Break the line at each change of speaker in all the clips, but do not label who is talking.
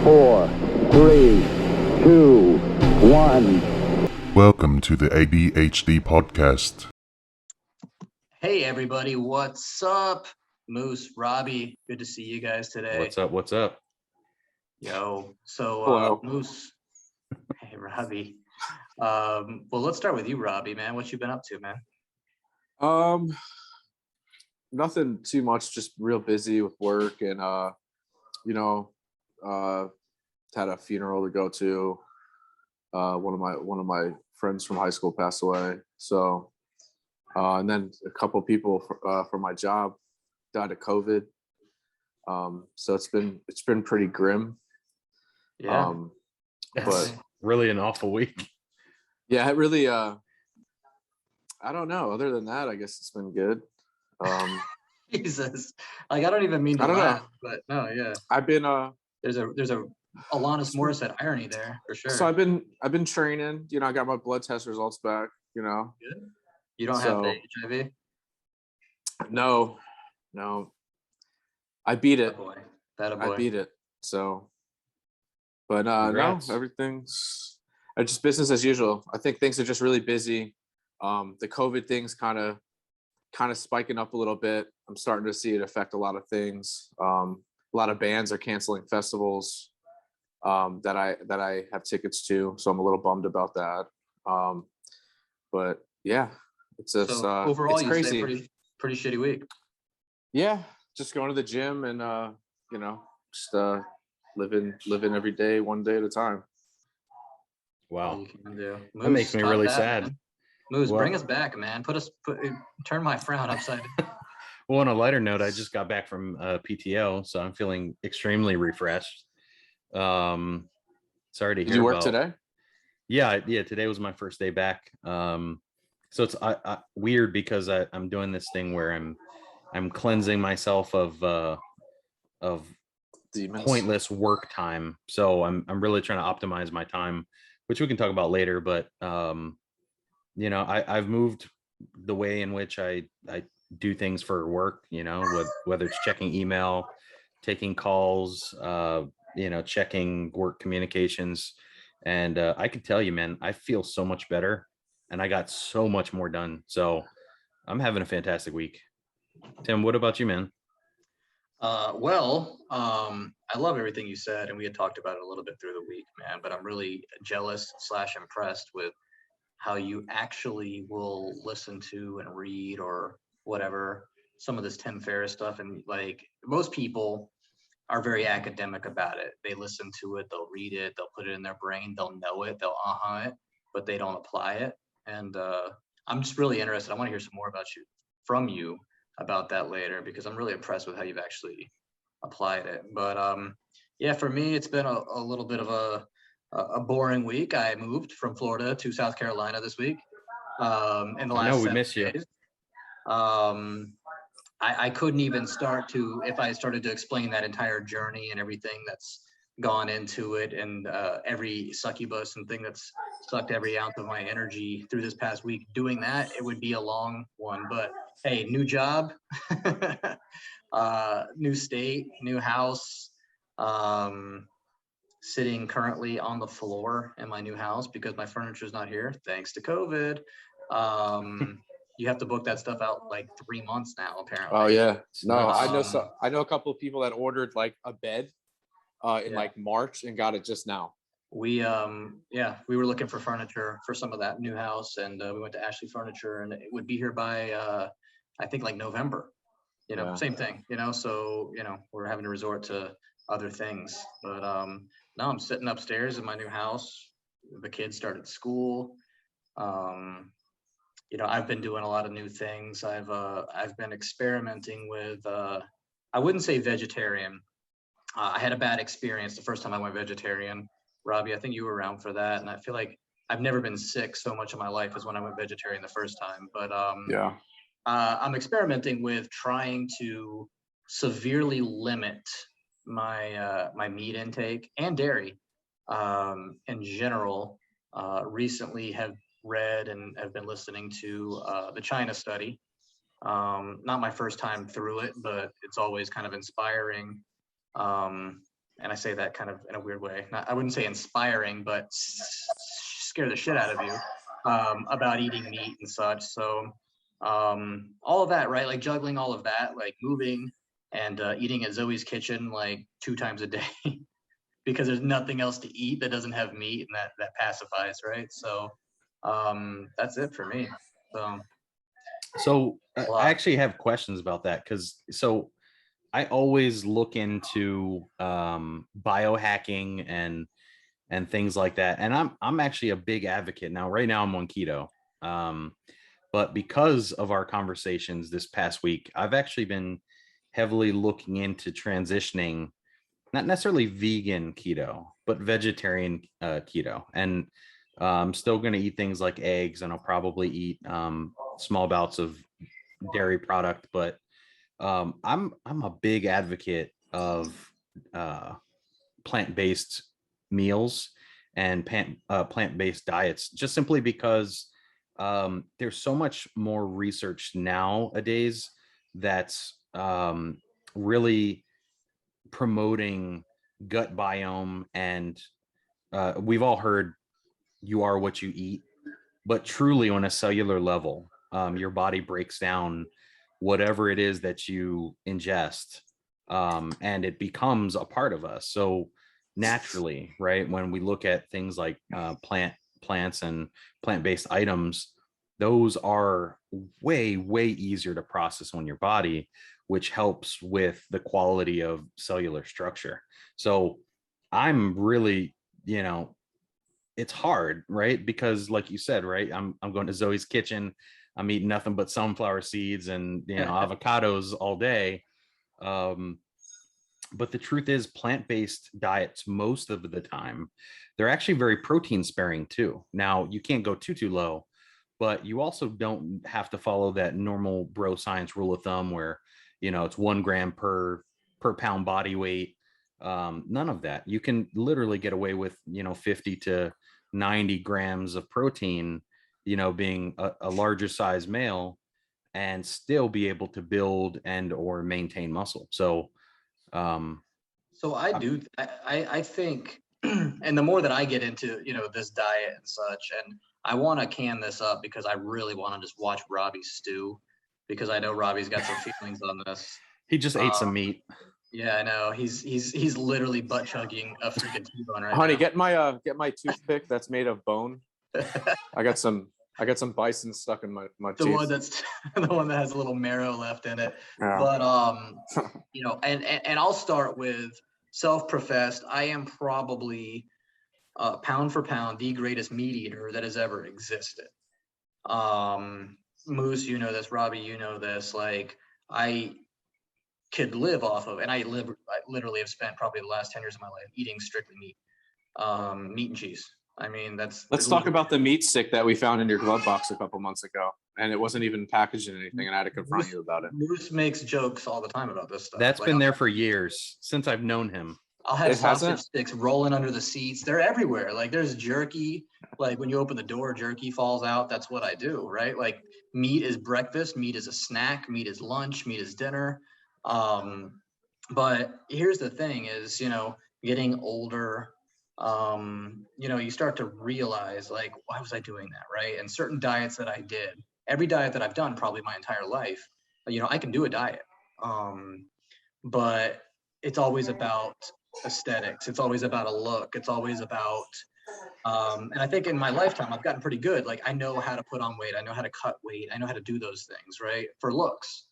four, three, two, one.
Welcome to the ADHD podcast.
Hey everybody, what's up? Moose, Robbie, good to see you guys today.
What's up?
Yo, so
Hello.
Moose, hey Robbie. Well, let's start with you, Robbie, man. What you been up to, man?
Nothing too much, just real busy with work and had a funeral to go to. One of my friends from high school passed away. So and then a couple of people from my job died of COVID. So it's been pretty grim.
Yeah.
But
Really an awful week.
yeah, it really I don't know. Other than that, I guess it's been good.
Jesus, like I don't even mean to
I don't
laugh,
know.
but no, yeah.
I've been
There's a Alanis Morissette irony there for sure.
so I've been training, I got my blood test results back,
Good. You don't have the HIV?
No. I beat it.
That a boy.
I beat it. So but
Congrats.
no, everything's just business as usual. I think things are just really busy. The COVID thing's kind of spiking up a little bit. I'm starting to see it affect a lot of things. A lot of bands are canceling festivals that I have tickets to, so I'm a little bummed about that. But yeah, it's just
So overall,
it's
you
crazy.
say pretty shitty week.
Yeah, just going to the gym and just living every day, one day at a time.
Wow.
You can do.
That makes me
Moose,
really
top that,
sad.
man. Moose,
Well-
bring us back, man. Turn my frown upside down.
Well, on a lighter note, I just got back from PTO, so I'm feeling extremely refreshed. Sorry to hear
Did you work
about.
today?
Yeah. Today was my first day back. So it's weird because I'm doing this thing where I'm cleansing myself of
Demons.
pointless work time. So I'm really trying to optimize my time, which we can talk about later. But I've moved the way in which I do things for work. Whether it's checking email, taking calls, checking work communications, and I can tell you, man, I feel so much better, and I got so much more done. So I'm having a fantastic week. Tim, what about you, man?
I love everything you said, and we had talked about it a little bit through the week, man, but I'm really jealous / impressed with how you actually will listen to and read or whatever, some of this Tim Ferriss stuff. And like most people are very academic about it. They listen to it, they'll read it, they'll put it in their brain, they'll know it, they'll it, but they don't apply it. And I'm just really interested. I want to hear some more from you about that later, because I'm really impressed with how you've actually applied it. But yeah, for me, it's been a little bit of a boring week. I moved from Florida to South Carolina this week. In the last
I know we
7
miss you.
days. I couldn't even if I started to explain that entire journey and everything that's gone into it, and every succubus and thing that's sucked every ounce of my energy through this past week. Doing that, it would be a long one. But hey, new job, new state, new house. Sitting currently on the floor in my new house because my furniture is not here thanks to COVID. You have to book that stuff out like 3 months now, apparently.
Oh yeah.
It's
No,
nuts.
I know a couple of people that ordered like a bed in
Yeah.
like March and got it just now.
We were looking for furniture for some of that new house, and we went to Ashley Furniture, and it would be here by I think like November.
Yeah.
Same thing. So we're having to resort to other things. But now I'm sitting upstairs in my new house. The kids started school. I've been doing a lot of new things. I've been experimenting with I wouldn't say vegetarian. I had a bad experience the first time I went vegetarian. Robbie, I think you were around for that, and I feel like I've never been sick so much in my life as when I went vegetarian the first time. But
Yeah.
I'm experimenting with trying to severely limit my meat intake and dairy in general. Recently have read and have been listening to the China study. Not my first time through it, but it's always kind of inspiring. and I say that kind of in a weird way, I wouldn't say inspiring, but scare the shit out of you about eating meat and such. So all of that, right? Like juggling all of that, like moving and eating at Zoe's Kitchen like 2 times a day because there's nothing else to eat that doesn't have meat, and that pacifies, right? So that's it for me.
So I actually have questions about that, because I always look into biohacking and things like that, and I'm actually a big advocate now. Right now I'm on keto, but because of our conversations this past week, I've actually been heavily looking into transitioning, not necessarily vegan keto, but vegetarian keto. And I'm still going to eat things like eggs, and I'll probably eat small bouts of dairy product. But I'm a big advocate of plant-based meals and plant-based diets, just simply because there's so much more research nowadays that's really promoting gut biome. And we've all heard you are what you eat, but truly on a cellular level, your body breaks down whatever it is that you ingest, and it becomes a part of us. So naturally, right, when we look at things like plants and plant-based items, those are way easier to process on your body, which helps with the quality of cellular structure. So I'm really, it's hard, right? Because like you said, right, I'm going to Zoe's Kitchen, I'm eating nothing but sunflower seeds and avocados all day. But the truth is, plant-based diets, most of the time, they're actually very protein sparing too. Now, you can't go too low, but you also don't have to follow that normal bro science rule of thumb where, it's 1 gram per pound body weight. None of that. You can literally get away with, 50 to 90 grams of protein, being a larger size male, and still be able to build and or maintain muscle. So
I think, and the more that I get into, this diet and such, and I want to can this up because I really want to just watch Robbie stew, because I know Robbie's got some feelings on this.
He just ate some meat.
Yeah, I know. He's literally butt chugging a freaking T-bone right
Honey,
now.
get my toothpick that's made of bone. I got some bison stuck in my
The
teeth.
one that's the one that has a little marrow left in it.
Yeah.
But and I'll start with self-professed. I am probably pound for pound the greatest meat eater that has ever existed. Moose, you know this. Robbie, you know this. Like, I could live off of, and I literally have spent probably the last 10 years of my life eating strictly meat and cheese. I mean,
let's talk about the meat stick that we found in your glove box a couple months ago, and it wasn't even packaged in anything, and I had to confront you about it.
Moose makes jokes all the time about this stuff.
That's been there for years, since I've known him.
I'll have sausage sticks rolling under the seats. They're everywhere. Like, there's jerky. Like, when you open the door, jerky falls out. That's what I do, right? Like, meat is breakfast, meat is a snack, meat is lunch, meat is dinner. But here's the thing is, getting older, you start to realize, like, why was I doing that, right? And certain diets that I did, every diet that I've done probably my entire life, I can do a diet. But it's always about aesthetics. It's always about a look. It's always about, and I think in my lifetime, I've gotten pretty good. Like, I know how to put on weight. I know how to cut weight. I know how to do those things, right? For looks.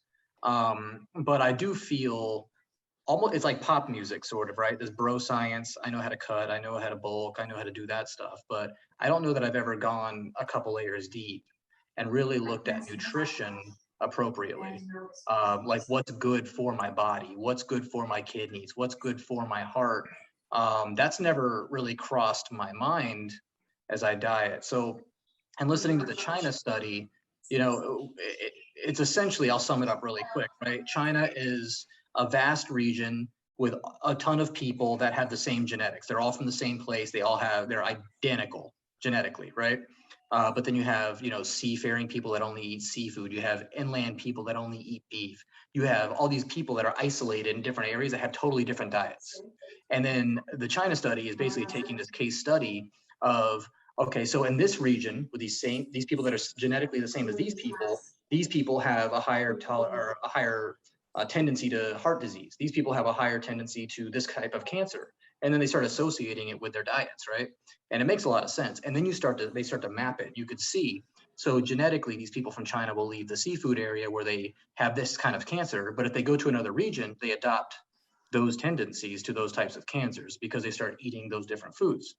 But I do feel almost, it's like pop music sort of, right? This bro science. I know how to cut. I know how to bulk. I know how to do that stuff. But I don't know that I've ever gone a couple layers deep and really looked at nutrition appropriately. Like, what's good for my body, what's good for my kidneys, what's good for my heart. That's never really crossed my mind as I diet. So, and listening to the China study, it's essentially, I'll sum it up really quick, right? China is a vast region with a ton of people that have the same genetics. They're all from the same place. They're identical genetically, right? But then you have, seafaring people that only eat seafood. You have inland people that only eat beef. You have all these people that are isolated in different areas that have totally different diets. And then the China study is basically taking this case study of, okay, so in this region with these people that are genetically the same as these people have a higher tendency to heart disease. These people have a higher tendency to this type of cancer. And then they start associating it with their diets, right? And it makes a lot of sense. And then they start to map it. You could see, so genetically, these people from China will leave the seafood area where they have this kind of cancer. But if they go to another region, they adopt those tendencies to those types of cancers because they start eating those different foods.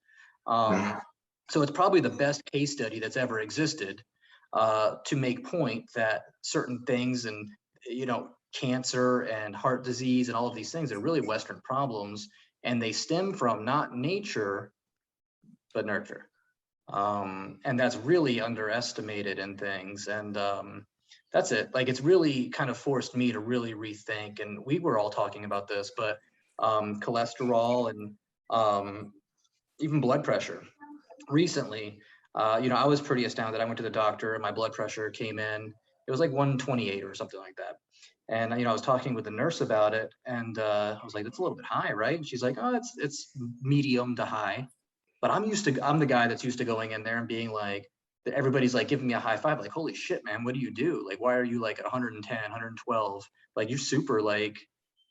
So it's probably the best case study that's ever existed to make point that certain things and, cancer and heart disease and all of these things are really Western problems, and they stem from not nature, but nurture. And that's really underestimated in things. And that's it. Like, it's really kind of forced me to really rethink. And we were all talking about this, but cholesterol and even blood pressure. Recently, I was pretty astounded. I went to the doctor and my blood pressure came in. It was like 128 or something like that. And, I was talking with the nurse about it, and I was like, that's a little bit high, right? And she's like, oh, it's medium to high. But I'm the guy that's used to going in there and being like, everybody's like giving me a high five, like, holy shit, man, what do you do? Like, why are you like at 110, 112? Like, you're super like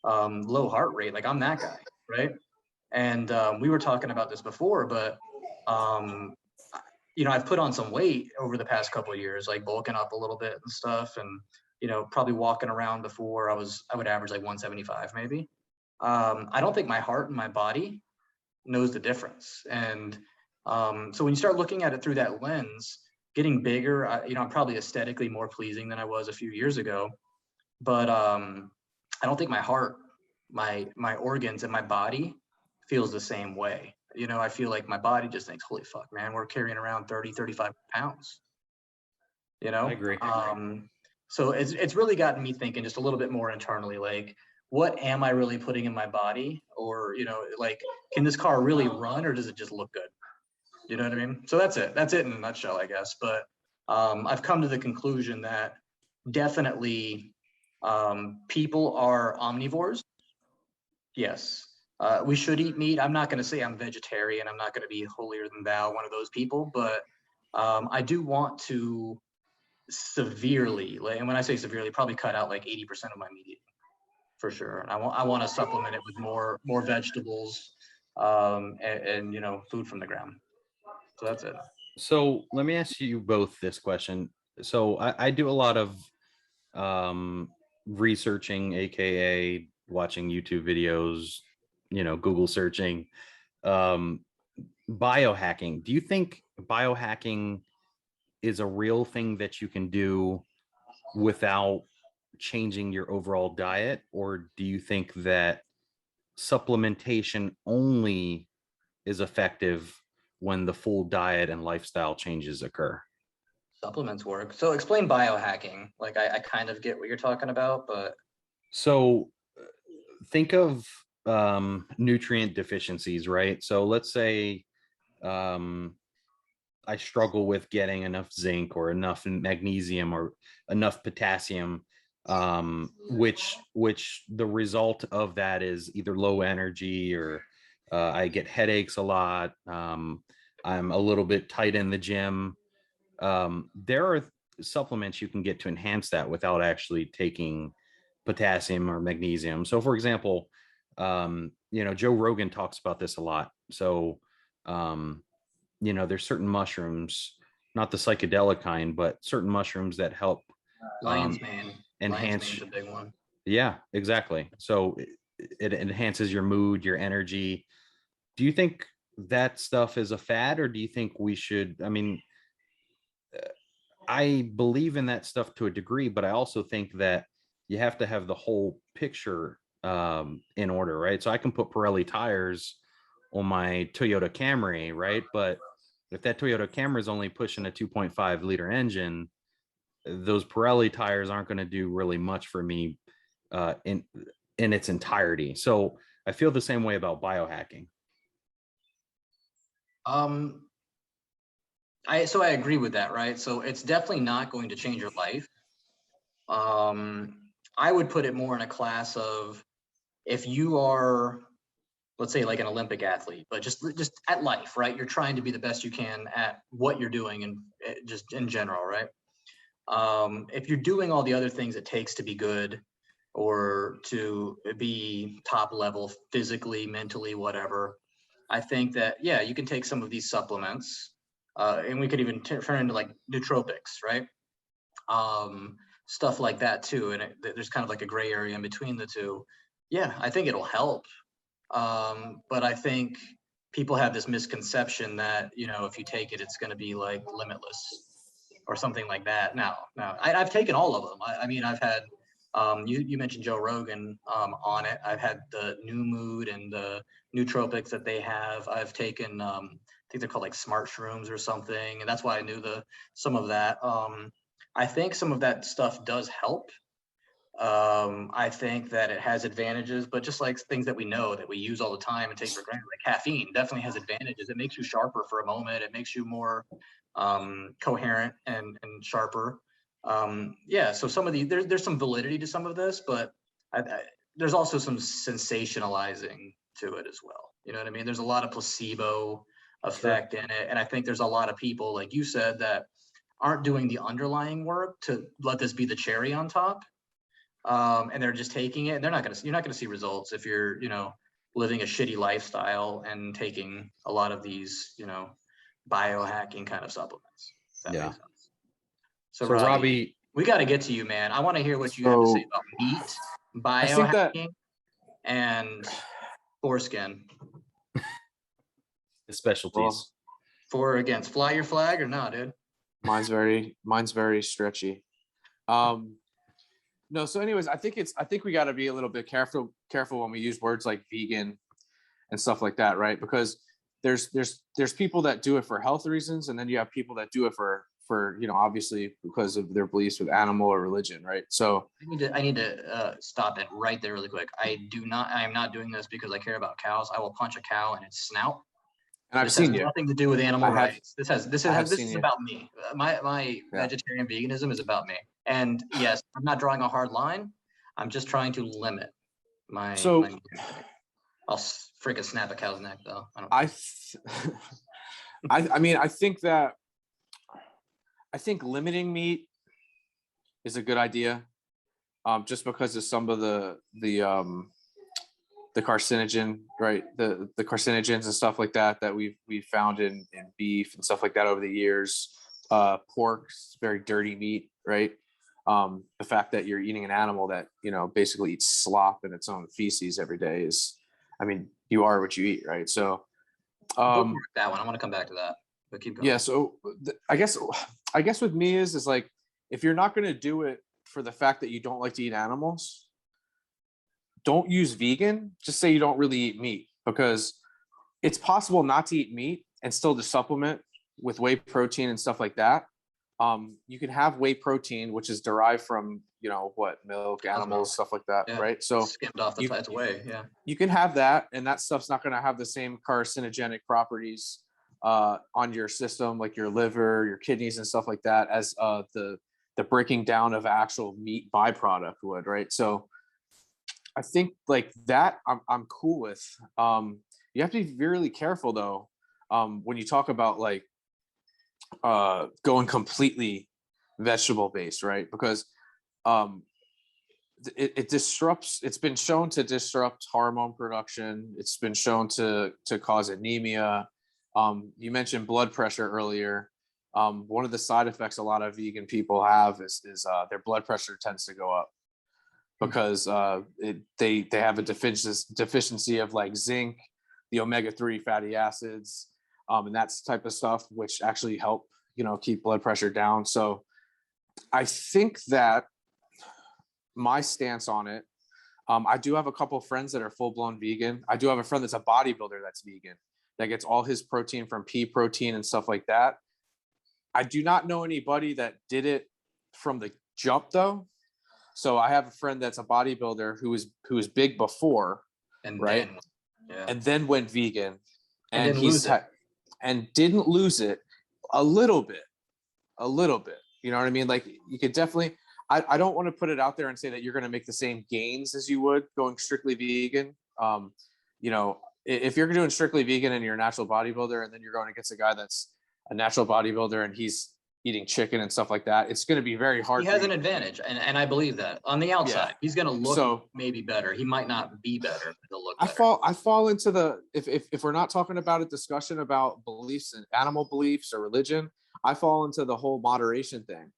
low heart rate. Like, I'm that guy, right? And we were talking about this before, but I've put on some weight over the past couple of years, like bulking up a little bit and stuff. And, probably walking around before I would average like 175 maybe. I don't think my heart and my body knows the difference. And so when you start looking at it through that lens, getting bigger, I'm probably aesthetically more pleasing than I was a few years ago. But I don't think my heart, my organs and my body feels the same way. I feel like my body just thinks, holy fuck, man, we're carrying around 30, 35 pounds.
I agree.
So it's really gotten me thinking just a little bit more internally, like, what am I really putting in my body? Or, like, can this car really run, or does it just look good? You know what I mean? So that's it in a nutshell, I guess. But I've come to the conclusion that definitely people are omnivores. Yes. We should eat meat. I'm not going to say I'm vegetarian. I'm not going to be holier than thou, one of those people, but I do want to severely, and when I say severely, probably cut out like 80% of my meat eating, for sure. And I want to supplement it with more vegetables and food from the ground. So that's it.
So let me ask you both this question. So I do a lot of researching, aka watching YouTube videos, Google searching, biohacking. Do you think biohacking is a real thing that you can do without changing your overall diet? Or do you think that supplementation only is effective when the full diet and lifestyle changes occur?
Supplements work. So explain biohacking. Like, I kind of get what you're talking about, but
So think of nutrient deficiencies, right? So let's say I struggle with getting enough zinc or enough magnesium or enough potassium, which the result of that is either low energy or I get headaches a lot. I'm a little bit tight in the gym. There are supplements you can get to enhance that without actually taking potassium or magnesium. So for example, Joe Rogan talks about this a lot. So there's certain mushrooms, not the psychedelic kind, but certain mushrooms that help
lion's mane.
enhance.
Lion's mane's a big one.
Yeah, exactly. So it enhances your mood, your energy. Do you think that stuff is a fad, or do you think we should? I mean, I believe in that stuff to a degree, but I also think that you have to have the whole picture in order, right? So I can put Pirelli tires on my Toyota Camry, right? But if that Toyota Camry is only pushing a 2.5 liter engine, those Pirelli tires aren't going to do really much for me in its entirety. So I feel the same way about biohacking.
I agree with that, right? So it's definitely not going to change your life. I would put it more in a class of, if you are, let's say, like an Olympic athlete, but just at life, right? You're trying to be the best you can at what you're doing, and just in general, right? If you're doing all the other things it takes to be good, or to be top level physically, mentally, whatever, I think that, yeah, you can take some of these supplements, and we could even turn into like nootropics, right? Stuff like that too. And there's kind of like a gray area in between the two. Yeah, I think it'll help. But I think people have this misconception that, if you take it, it's going to be like limitless or something like that. Now I've taken all of them. I mean, I've had, you mentioned Joe Rogan on it. I've had the New Mood and the nootropics that they have. I've taken, I think they're called like smart shrooms or something. And that's why I knew some of that. I think some of that stuff does help. I think that it has advantages, but just like things that we know that we use all the time and take for granted, like caffeine definitely has advantages. It makes you sharper for a moment. It makes you more coherent and sharper. Yeah, so some of there's some validity to some of this, but there's also some sensationalizing to it as well. You know what I mean? There's a lot of placebo effect in it, and I think there's a lot of people, like you said, that aren't doing the underlying work to let this be the cherry on top. And they're just taking it, and you're not going to see results if you're, living a shitty lifestyle and taking a lot of these, biohacking kind of supplements. If that makes sense. So Robbie, we got to get to you, man. I want to hear what you have to say about meat, biohacking, and foreskin.
The specialties.
For or against, fly your flag or not, dude?
Mine's very stretchy. No, so anyways, I think we got to be a little bit careful when we use words like vegan and stuff like that, right? Because there's people that do it for health reasons, and then you have people that do it for obviously because of their beliefs with animal or religion, right? So
I need to stop it right there really quick. I am not doing this because I care about cows. I will punch a cow in its snout.
And I've seen you.
This has nothing to do with animal rights. This is about me. My vegetarian veganism is about me. And yes, I'm not drawing a hard line. I'm just trying to limit my. I'll freaking snap a cow's neck though.
I mean, I think limiting meat is a good idea, just because of some of the carcinogen, right? The carcinogens and stuff like that we've found in beef and stuff like that over the years. Pork's very dirty meat, right? The fact that you're eating an animal that basically eats slop and its own feces every day is, I mean, you are what you eat, right? So
that one, I want to come back to that, but keep going.
Yeah, so I guess with me is like, if you're not going to do it for the fact that you don't like to eat animals, don't use vegan. Just say you don't really eat meat, because it's possible not to eat meat and still to supplement with whey protein and stuff like that. You can have whey protein, which is derived from, milk, animals, stuff like that, right? So
skimmed off the fat whey, yeah.
You can have that, and that stuff's not going to have the same carcinogenic properties on your system, like your liver, your kidneys, and stuff like that, as the breaking down of actual meat byproduct would, right? So I think like that I'm cool with. You have to be really careful though, when you talk about like going completely vegetable based, right? Because it disrupts. It's been shown to disrupt hormone production. It's been shown to cause anemia. You mentioned blood pressure earlier. One of the side effects a lot of vegan people have is their blood pressure tends to go up, because they have a deficiency of like zinc, the omega-3 fatty acids, and that type of stuff, which actually help keep blood pressure down. So I think that my stance on it, I do have a couple of friends that are full-blown vegan. I do have a friend that's a bodybuilder that's vegan, that gets all his protein from pea protein and stuff like that. I do not know anybody that did it from the jump though. So I have a friend that's a bodybuilder who was big before, right? And then went vegan, and didn't lose it. a little bit, you know what I mean? Like you could definitely, I don't want to put it out there and say that you're going to make the same gains as you would going strictly vegan. You know, if you're doing strictly vegan and you're a natural bodybuilder and then you're going against a guy that's a natural bodybuilder and he's eating chicken and stuff like that, it's going to be very hard.
He has an advantage, and I believe that on the outside, he's going to look maybe better. He might not be better, but he'll look better.
I fall into the, if we're not talking about a discussion about beliefs and animal beliefs or religion, I fall into the whole moderation thing.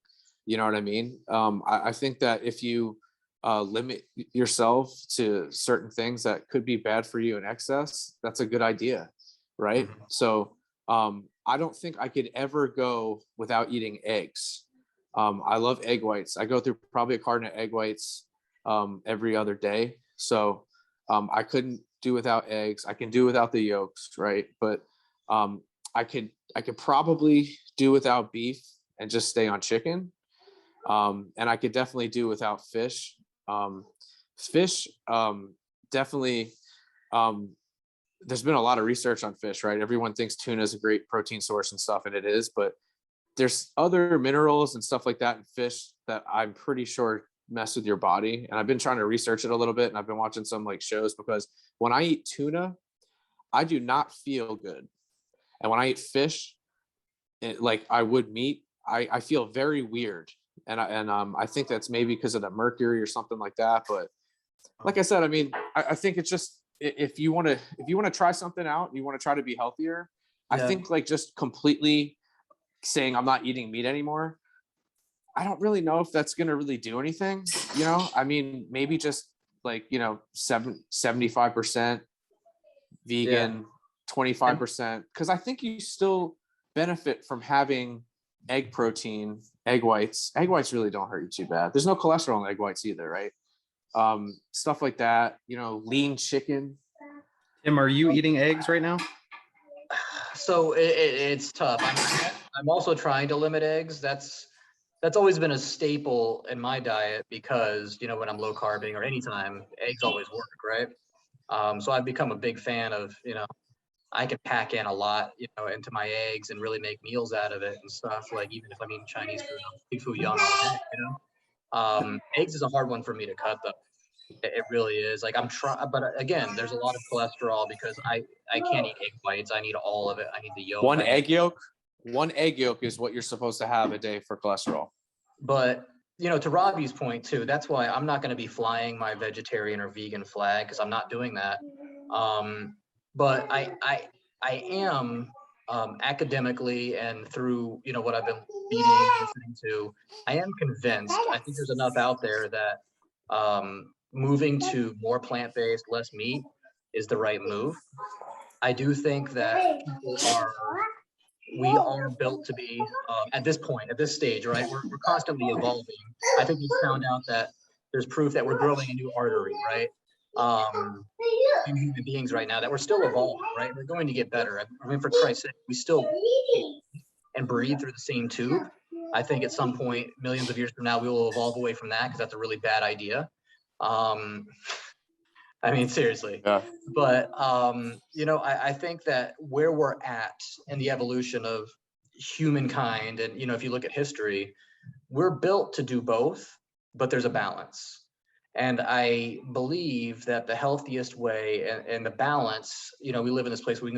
You know what I mean? I think that if you limit yourself to certain things that could be bad for you in excess, that's a good idea, right? Mm-hmm. So I don't think I could ever go without eating eggs. I love egg whites. I go through probably a carton of egg whites every other day. So I couldn't do without eggs. I can do without the yolks, right? But I could probably do without beef and just stay on chicken. And I could definitely do without fish. Fish, definitely, there's been a lot of research on fish, right? Everyone thinks tuna is a great protein source and stuff, and it is, but there's other minerals and stuff like that in fish that I'm pretty sure mess with your body. And I've been trying to research it a little bit, and I've been watching some like shows, because when I eat tuna, I do not feel good. And when I eat fish, like I would meat, I feel very weird. And I think that's maybe because of the mercury or something like that. But like I said, I mean, I think it's just, if you want to try something out, you want to try to be healthier. I think like just completely saying I'm not eating meat anymore, I don't really know if that's going to really do anything. You know, I mean, maybe just like, 75% vegan, 25%, because I think you still benefit from having egg protein, egg whites. Egg whites really don't hurt you too bad. There's no cholesterol in egg whites either, right? Stuff like that, lean chicken.
Tim, are you eating eggs right now?
So it's tough. I'm also trying to limit eggs. That's always been a staple in my diet, because when I'm low carbing or anytime, eggs always work, right? So I've become a big fan of, I can pack in a lot, into my eggs and really make meals out of it and stuff. Like, even if I'm eating Chinese food, I'm food young all day, Eggs is a hard one for me to cut, though. It really is. Like, I'm trying, but again, there's a lot of cholesterol because I can't eat egg whites. I need all of it. I need the yolk. One egg
yolk is what you're supposed to have a day for cholesterol.
But to Robbie's point too, that's why I'm not going to be flying my vegetarian or vegan flag, because I'm not doing that. But I am academically and through what I've been reading and listening to, I am convinced. I think there's enough out there that moving to more plant-based, less meat is the right move. I do think that we are built to be at this point, at this stage, right? We're constantly evolving. I think we found out that there's proof that we're growing a new artery, right? In human beings right now, that we're still evolving, right? We're going to get better. I mean, for Christ's sake, we still and breathe through the same tube. I think at some point, millions of years from now, we will evolve away from that, because that's a really bad idea. I mean, seriously. Yeah. But, I think that where we're at in the evolution of humankind, and, if you look at history, we're built to do both, but there's a balance. And I believe that the healthiest way and the balance, we live in this place where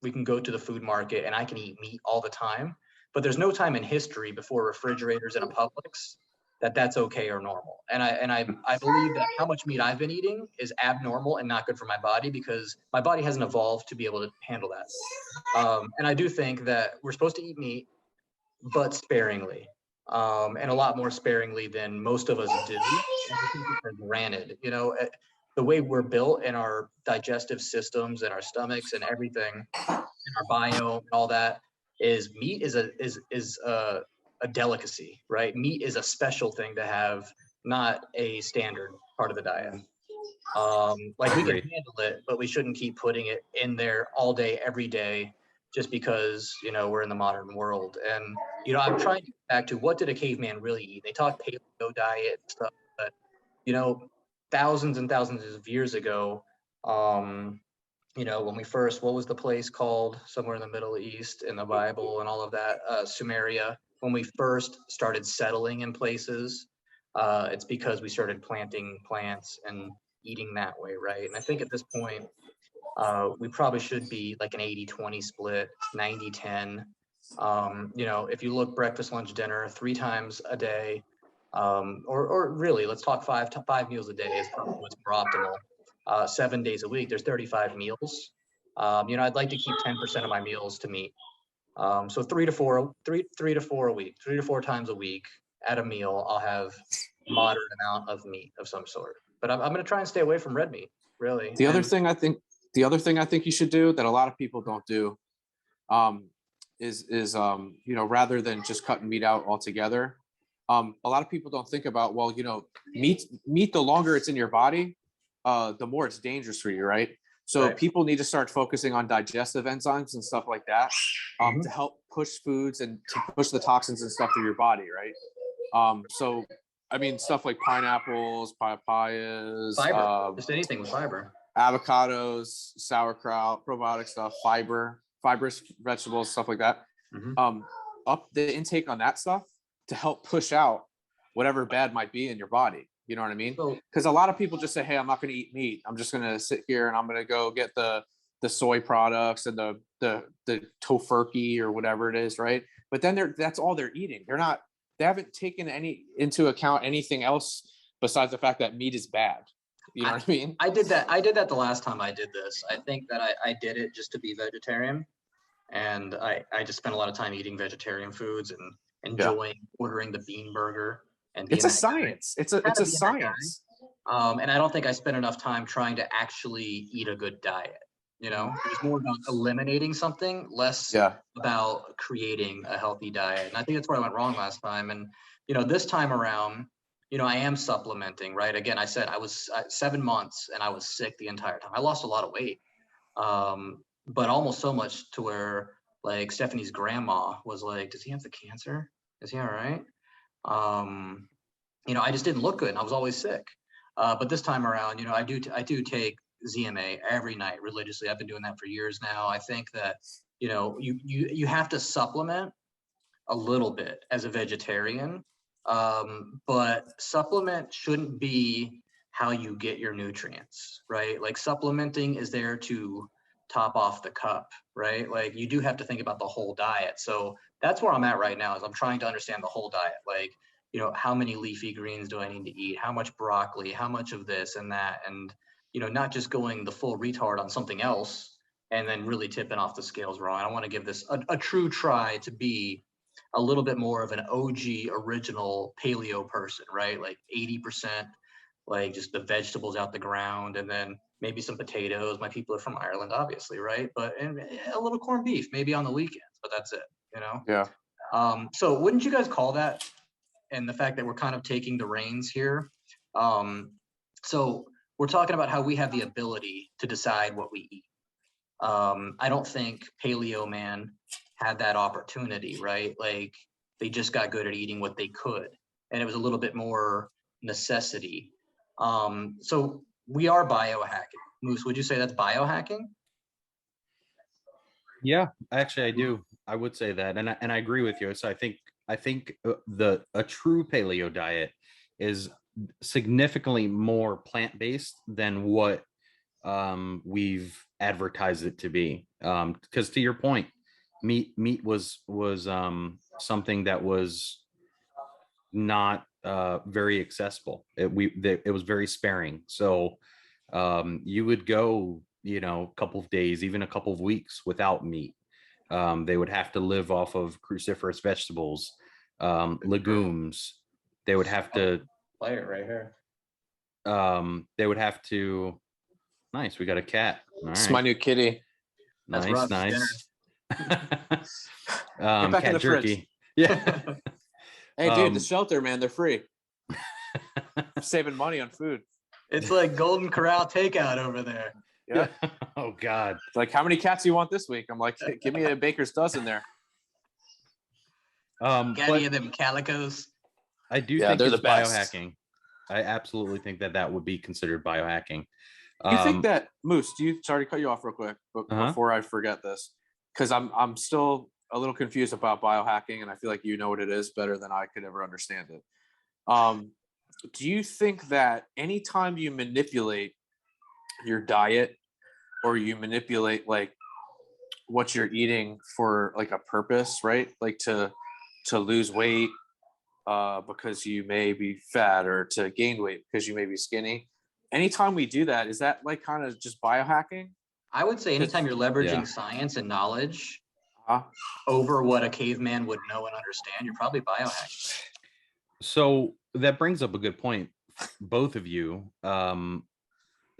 we can go to the food market and I can eat meat all the time, but there's no time in history before refrigerators in a Publix that's okay or normal. And I believe that how much meat I've been eating is abnormal and not good for my body, because my body hasn't evolved to be able to handle that. And I do think that we're supposed to eat meat, but sparingly, and a lot more sparingly than most of us do. And I think it's for granted, the way we're built in our digestive systems and our stomachs and everything, in our biome and all that, is meat is a delicacy, right? Meat is a special thing to have, not a standard part of the diet. Like, we can handle it, but we shouldn't keep putting it in there all day, every day, just because, we're in the modern world. And, I'm trying to get back to, what did a caveman really eat? They talk paleo diet and stuff, but, thousands and thousands of years ago, when we first, what was the place called somewhere in the Middle East in the Bible and all of that, Sumeria, when we first started settling in places, it's because we started planting plants and eating that way, right? And I think at this point, we probably should be like an 80-20 split, 90-10. If you look breakfast, lunch, dinner, 3 times a day, or really, let's talk five meals a day is probably what's more optimal. 7 days a week, there's 35 meals. I'd like to keep 10% of my meals to meat. So 3 to 4 a week, 3 to 4 times a week at a meal, I'll have a moderate amount of meat of some sort. But I'm going to try and stay away from red meat, really.
The other thing I think you should do that a lot of people don't do, is rather than just cutting meat out altogether, a lot of people don't think about, well, meat, the longer it's in your body, the more it's dangerous for you, right? So
Right.
people need to start focusing on digestive enzymes and stuff like that, to help push foods and to push the toxins and stuff through your body, right? So I mean, stuff like pineapples, papayas,
Fiber, just anything with fiber.
avocados, sauerkraut, probiotic stuff, fibrous vegetables, stuff like that. Up the intake on that stuff to help push out whatever bad might be in your body. You know what I mean? Because a lot of people just say, hey, I'm not going to eat meat. I'm just going to sit here and I'm going to go get the soy products and the tofurkey or whatever it is, right? But then that's all they're eating. They haven't taken into account anything else besides the fact that meat is bad. You know what I mean?
I did that the last time I did this. I think that I did it just to be vegetarian. And I just spent a lot of time eating vegetarian foods and enjoying ordering the bean burger. And
it's a science. It's a science.
And I don't think I spent enough time trying to actually eat a good diet. It was more about eliminating something, less about creating a healthy diet. And I think that's where I went wrong last time. And, this time around, I am supplementing, right? Again, I said I was 7 months and I was sick the entire time. I lost a lot of weight, but almost so much to where like Stephanie's grandma was like, does he have the cancer? Is he all right? I just didn't look good and I was always sick. But this time around, I do take ZMA every night religiously. I've been doing that for years now. I think that, you have to supplement a little bit as a vegetarian, but supplement shouldn't be how you get your nutrients, right? Like supplementing is there to top off the cup, right? Like you do have to think about the whole diet. So that's where I'm at right now is I'm trying to understand the whole diet. Like, how many leafy greens do I need to eat? How much broccoli, how much of this and that? And, not just going the full retard on something else and then really tipping off the scales wrong. I want to give this a true try to be a little bit more of an OG original paleo person, right? Like 80%, like just the vegetables out the ground and then maybe some potatoes. My people are from Ireland, obviously, right? And a little corned beef, maybe on the weekends, but that's it,
Yeah.
So wouldn't you guys call that, and the fact that we're kind of taking the reins here? So we're talking about how we have the ability to decide what we eat. I don't think Paleo Man had that opportunity, right? Like they just got good at eating what they could, and it was a little bit more necessity. So we are biohacking. Moose, would you say that's biohacking?
Yeah, actually, I do. I would say that, and I agree with you. So I think a true paleo diet is significantly more plant-based than what we've advertised it to be. Because to your point, meat was something that was not very accessible. It was very sparing. So you would go, a couple of days, even a couple of weeks without meat. They would have to live off of cruciferous vegetables, legumes. They would have to
Play it right here.
they would have to. Nice, we got a cat. All
It's
right.
my new kitty.
That's
Nice,
rough.
nice.
Get back in
Cat
the
jerky. Yeah.
Hey, dude, the shelter, man, they're free. Saving money on food.
It's like Golden Corral takeout over there.
Yeah.
Oh God.
It's like, how many cats do you want this week? I'm like, hey, give me a baker's dozen there.
Got
But
any of them calicos?
I do
Yeah,
think
they're
it's
the best.
biohacking. I absolutely think that would be considered biohacking.
You think that Moose? Sorry to cut you off real quick, but before I forget this, because I'm still a little confused about biohacking, and I feel like you know what it is better than I could ever understand it. Do you think that anytime you manipulate your diet or you manipulate like what you're eating for like a purpose, right? Like to lose weight because you may be fat, or to gain weight because you may be skinny. Anytime we do that, is that like kind of just biohacking?
I would say anytime you're leveraging
Yeah.
science and knowledge
Uh,
over what a caveman would know and understand, you're probably biohacking.
So that brings up a good point, both of you.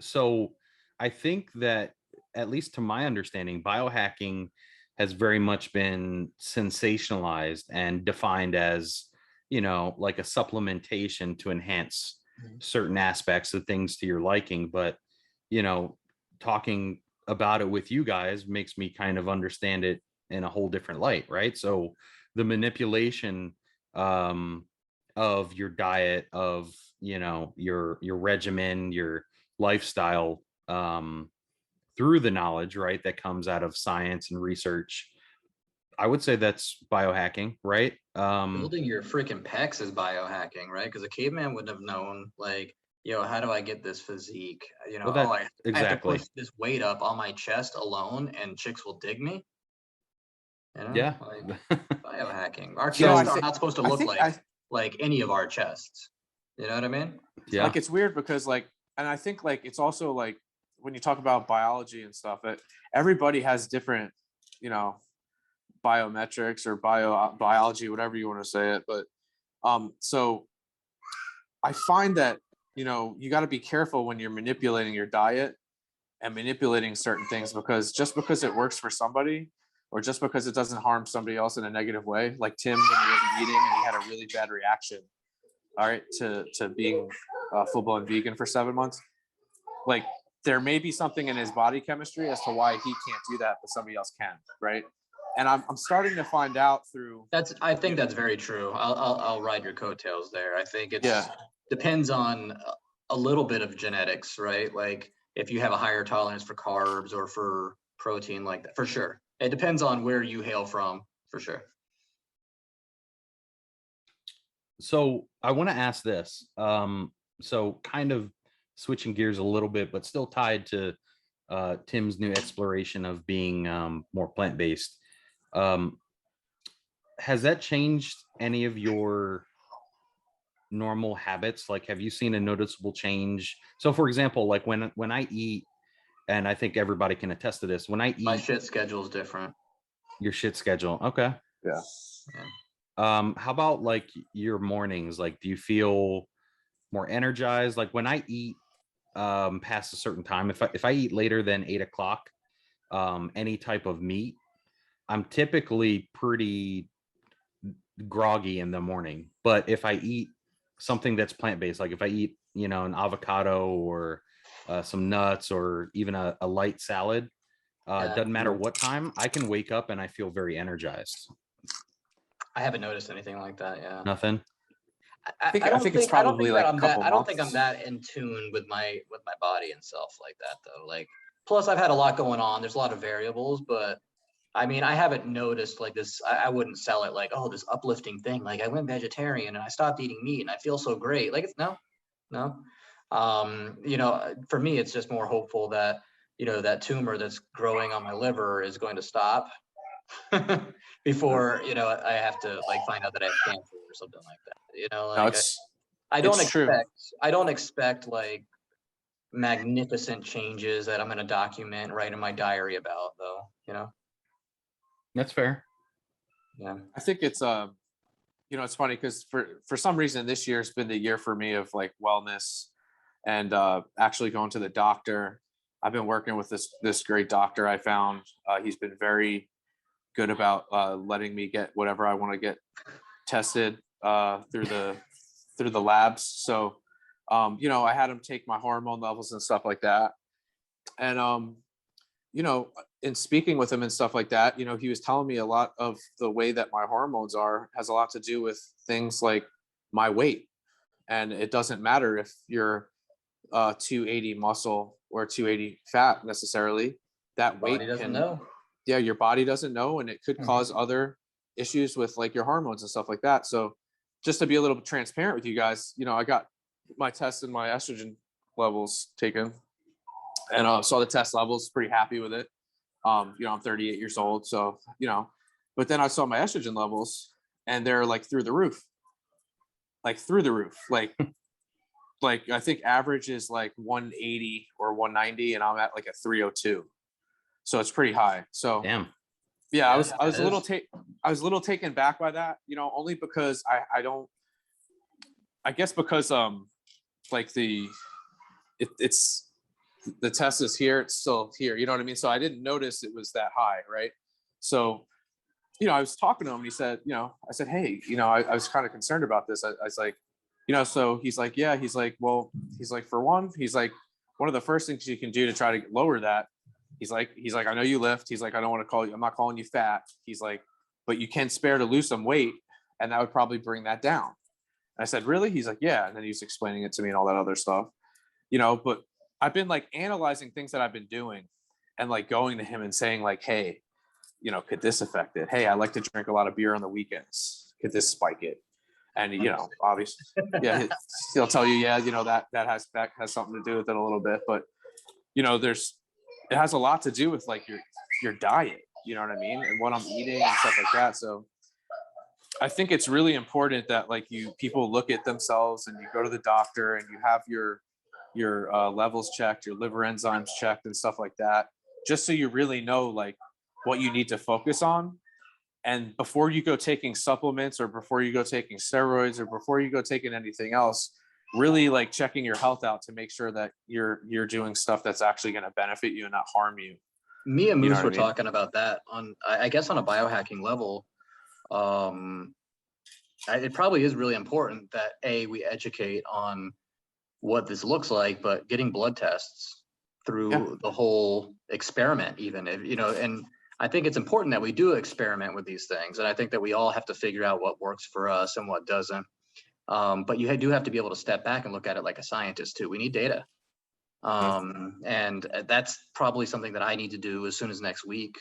So I think that, at least to my understanding, biohacking has very much been sensationalized and defined as, like a supplementation to enhance certain aspects of things to your liking. But, talking about it with you guys makes me kind of understand it in a whole different light, right? So the manipulation of your diet, of your regimen, your lifestyle, through the knowledge, right, that comes out of science and research, I would say that's biohacking, right?
Building your freaking pecs is biohacking, right? Because a caveman wouldn't have known, like, how do I get this physique?
Well, that
I have to
exactly.
push this weight up on my chest alone, and chicks will dig me.
Yeah.
Like biohacking. Our
You know,
chests are not supposed to
I
look
think
like any of our chests. You know what I mean?
Yeah.
like it's weird because like, and I think like it's also like when you talk about biology and stuff, everybody has different, biometrics or biology, whatever you want to say it. But so I find that you got to be careful when you're manipulating your diet and manipulating certain things, because just because it works for somebody, or just because it doesn't harm somebody else in a negative way, like Tim when he wasn't eating and he had a really bad reaction, all right, to being full-blown vegan for 7 months, like there may be something in his body chemistry as to why he can't do that, but somebody else can, right? And I'm starting to find out through.
I think that's very true. I'll ride your coattails there. I think it's
Yeah.
depends on a little bit of genetics, right? Like if you have a higher tolerance for carbs or for protein, like that, for sure. It depends on where you hail from, for sure.
So I want to ask this. So kind of switching gears a little bit, but still tied to Tim's new exploration of being more plant-based. Has that changed any of your normal habits? Like, have you seen a noticeable change? So for example, like when I eat, and I think everybody can attest to this, when I eat,
My shit schedule is different.
your shit schedule. Okay.
Yeah.
How about like your mornings? Like, do you feel more energized? Like when I eat past a certain time, if I eat later than 8 o'clock, any type of meat, I'm typically pretty groggy in the morning. But if I eat something that's plant-based, like if I eat, an avocado or some nuts, or even a light salad, doesn't matter what time, I can wake up and I feel very energized.
I haven't noticed anything like that. Yeah.
Nothing.
I think it's probably like a couple
I don't think I'm
months.
that in tune with my body and self like that though. Like, plus I've had a lot going on. There's a lot of variables, but I mean, I haven't noticed like this. I wouldn't sell it like, oh, this uplifting thing. Like I went vegetarian and I stopped eating meat and I feel so great. Like it's no. For me, it's just more hopeful that, that tumor that's growing on my liver is going to stop before, I have to like find out that I have cancer or something like that.
No,
Like
it's
I don't
it's true.
expect like magnificent changes that I'm going to document right in my diary about though,
That's fair.
Yeah.
I think it's it's funny because for some reason this year has been the year for me of like wellness and actually going to the doctor. I've been working with this great doctor I found. He's been very good about letting me get whatever I want to get tested through the labs. So I had him take my hormone levels and stuff like that. And in speaking with him and stuff like that, he was telling me a lot of the way that my hormones has a lot to do with things like my weight. And it doesn't matter if you're 280 muscle or 280 fat necessarily. That weight
Body doesn't
can,
know.
yeah, your body doesn't know, and it could cause other issues with like your hormones and stuff like that. So just to be a little bit transparent with you guys, you know, I got my test and my estrogen levels taken, and saw the test levels, pretty happy with it. You know, I'm 38 years old, so, you know, but then I saw my estrogen levels and they're like through the roof, like like I think average is like 180 or 190, and I'm at like a 302. So it's pretty high. So
Damn.
yeah, I was
it
a little
is.
I was a little taken back by that, you know, only because I guess because like it's the test is here, it's still here, you know what I mean? So I didn't notice it was that high, right? So, you know, I was talking to him and he said, you know, I said, hey, you know, I was kind of concerned about this. I was like, you know, so he's like, yeah, he's like, well, he's like, for one, he's like, one of the first things you can do to try to lower that, he's like, I know you lift. He's like, I don't want to call you, I'm not calling you fat. He's like, but you can spare to lose some weight, and that would probably bring that down. And I said, really? He's like, yeah. And then he was explaining it to me and all that other stuff, you know, but I've been like analyzing things that I've been doing and like going to him and saying like, hey, you know, could this affect it? Hey, I like to drink a lot of beer on the weekends. Could this spike it? And, you know, obviously, yeah, he'll tell you, yeah, you know, that has something to do with it a little bit, but, you know, it has a lot to do with like your diet, you know what I mean? And what I'm eating and stuff like that. So I think it's really important that like people look at themselves and you go to the doctor and you have your levels checked, your liver enzymes checked and stuff like that, just so you really know like what you need to focus on. And before you go taking supplements, or before you go taking steroids, or before you go taking anything else, really like checking your health out to make sure that you're doing stuff that's actually going to benefit you and not harm you.
Me and
You know
Moose
what I
were
mean?
talking about that on, I guess, on a biohacking level. It probably is really important that we educate on what this looks like, but getting blood tests through the whole experiment, even if, you know, and I think it's important that we do experiment with these things. And I think that we all have to figure out what works for us and what doesn't. But you do have to be able to step back and look at it like a scientist too. We need data. And that's probably something that I need to do as soon as next week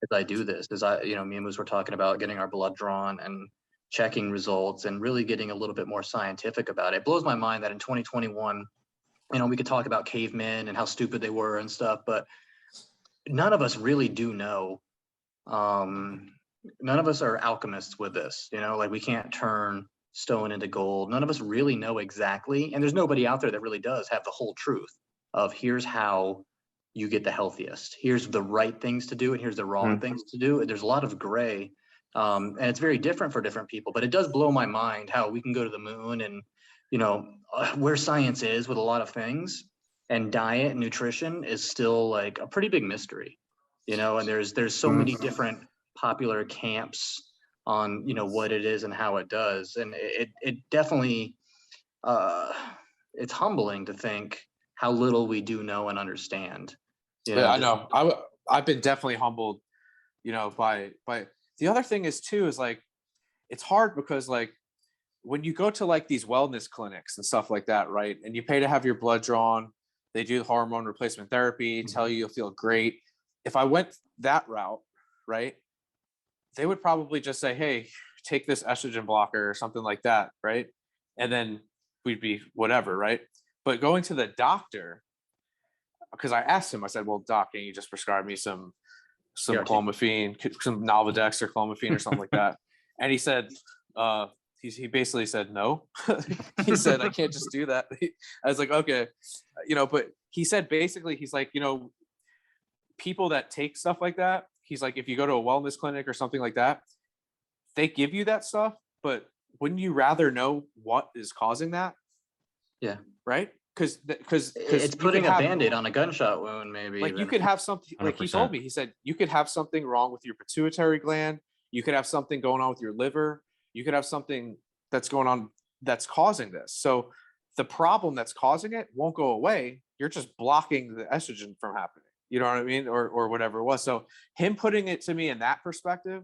as I do this, is me and Moose were talking about getting our blood drawn and checking results and really getting a little bit more scientific about it. It blows my mind that in 2021, you know, we could talk about cavemen and how stupid they were and stuff, but none of us really do know. None of us are alchemists with this, you know, like we can't turn stone into gold. None of us really know exactly. And there's nobody out there that really does have the whole truth of here's how you get the healthiest. Here's the right things to do, and here's the wrong things to do. And there's a lot of gray. And it's very different for different people, but it does blow my mind how we can go to the moon and, you know, where science is with a lot of things, and diet and nutrition is still like a pretty big mystery, you know, and there's so many different popular camps on, you know, what it is and how it does. And it definitely, it's humbling to think how little we do know and understand. You know,
Yeah, I know. I've been definitely humbled, you know, by the other thing is too, is like, it's hard because like when you go to like these wellness clinics and stuff like that, right? And you pay to have your blood drawn, they do hormone replacement therapy, tell you you'll feel great. If I went that route, right, they would probably just say, hey, take this estrogen blocker or something like that, right? And then we'd be whatever, right? But going to the doctor, because I asked him, I said, well, doc, can you just prescribe me some clomiphene, some Nolvadex or clomiphene or something like that? And he said, he basically said no. He said, I can't just do that. I was like, okay, you know, but he said basically, he's like, you know, people that take stuff like that, he's like, if you go to a wellness clinic or something like that, they give you that stuff, but wouldn't you rather know what is causing that?
Yeah.
Right? Because
it's putting a Band-Aid on a gunshot wound, maybe.
Like
even.
You could have something, like he
100%.
told me, he said, you could have something wrong with your pituitary gland. You could have something going on with your liver. You could have something that's going on that's causing this. So the problem that's causing it won't go away. You're just blocking the estrogen from happening. You know what I mean? Or whatever it was. So him putting it to me in that perspective,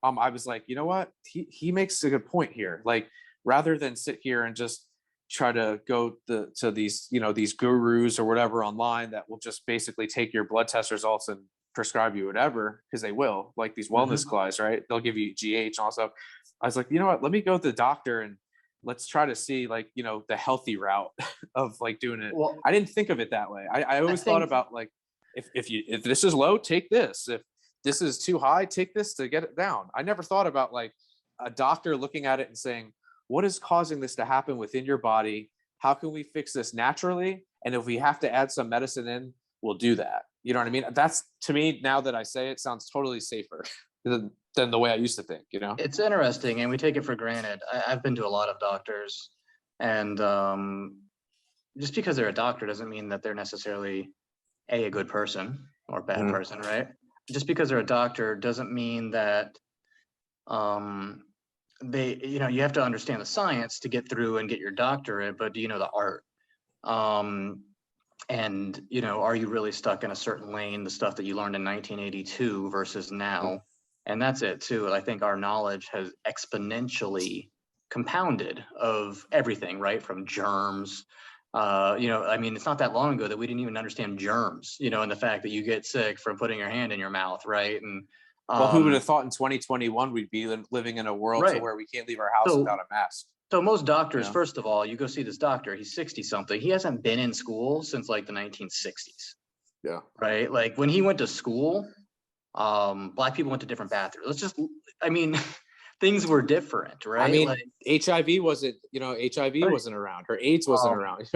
I was like, you know what? He makes a good point here. Like, rather than sit here and just try to go to these, these gurus or whatever online that will just basically take your blood test results and prescribe you whatever, because they will, like these wellness guys, right? They'll give you GH and all that stuff. I was like, you know what, let me go to the doctor and let's try to see, like, the healthy route of like doing it.
Well,
I didn't think of it that way. I always thought about, like, if this is low, take this. If this is too high, take this to get it down. I never thought about like a doctor looking at it and saying, what is causing this to happen within your body? How can we fix this naturally? And if we have to add some medicine in, we'll do that. You know what I mean? That's, to me, now that I say it, sounds totally safer than the way I used to think,
It's interesting, and we take it for granted. I've been to a lot of doctors, and just because they're a doctor doesn't mean that they're necessarily a good person or a bad person, right? Just because they're a doctor doesn't mean that they, you have to understand the science to get through and get your doctorate, but do you know the art? And, are you really stuck in a certain lane, the stuff that you learned in 1982 versus now? And that's it too. I think our knowledge has exponentially compounded of everything, right? From germs, it's not that long ago that we didn't even understand germs, and the fact that you get sick from putting your hand in your mouth, right? And
well, who would have thought in 2021 we'd be living in a world to where we can't leave our house without a mask?
So most doctors, first of all, you go see this doctor, he's 60 something. He hasn't been in school since like the 1960s.
Yeah.
Right. Like when he went to school, Black people went to different bathrooms. Things were different, right?
I mean,
like,
HIV wasn't, wasn't around, or AIDS wasn't around,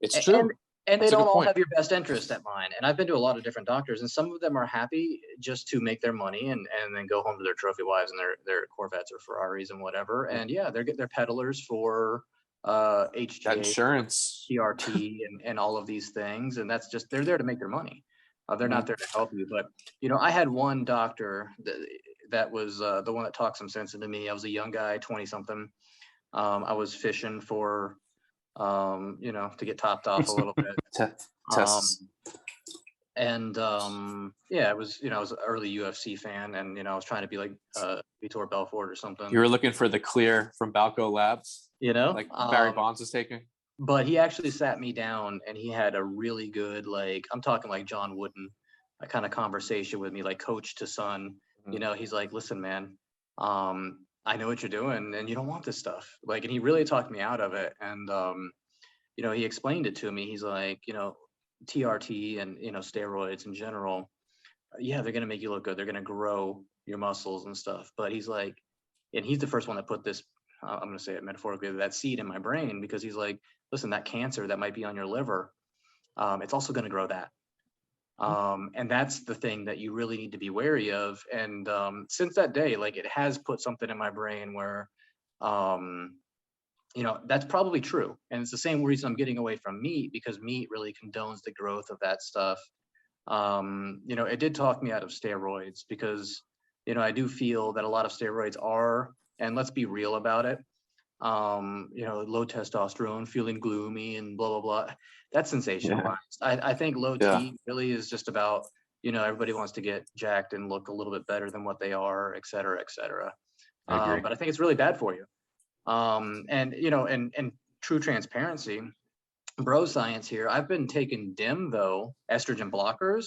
it's true.
And they don't all have your best interest at mind. And I've been to a lot of different doctors, and some of them are happy just to make their money and then go home to their trophy wives and their Corvettes or Ferraris and whatever. And yeah, they're peddlers for HGH,
insurance,
TRT, and all of these things. And that's just, they're there to make their money. They're not there to help you. But, I had one doctor that was the one that talked some sense into me. I was a young guy, 20 something. I was fishing for, to get topped off a little bit.
Tests.
It was, I was an early UFC fan, and, I was trying to be like Vitor Belfort or something.
You were looking for the clear from Balco Labs, like Barry Bonds is taking.
But he actually sat me down, and he had a really good, like, I'm talking like John Wooden, a kind of conversation with me, like coach to son. He's like, listen, man, I know what you're doing, and you don't want this stuff. Like, and he really talked me out of it. And, he explained it to me. He's like, TRT and, steroids in general, yeah, they're going to make you look good. They're going to grow your muscles and stuff. But he's like, and he's the first one that put this, I'm going to say it metaphorically, that seed in my brain, because he's like, listen, that cancer that might be on your liver, it's also going to grow that. And that's the thing that you really need to be wary of. And since that day, like, it has put something in my brain where, that's probably true. And it's the same reason I'm getting away from meat, because meat really condones the growth of that stuff. It did talk me out of steroids, because, I do feel that a lot of steroids are, and let's be real about it, low testosterone, feeling gloomy and blah, blah, blah. That's sensationalized. I think low T really is just about, everybody wants to get jacked and look a little bit better than what they are, et cetera, et cetera. But I think it's really bad for you. And true transparency, bro science here. I've been taking DIM, though, estrogen blockers,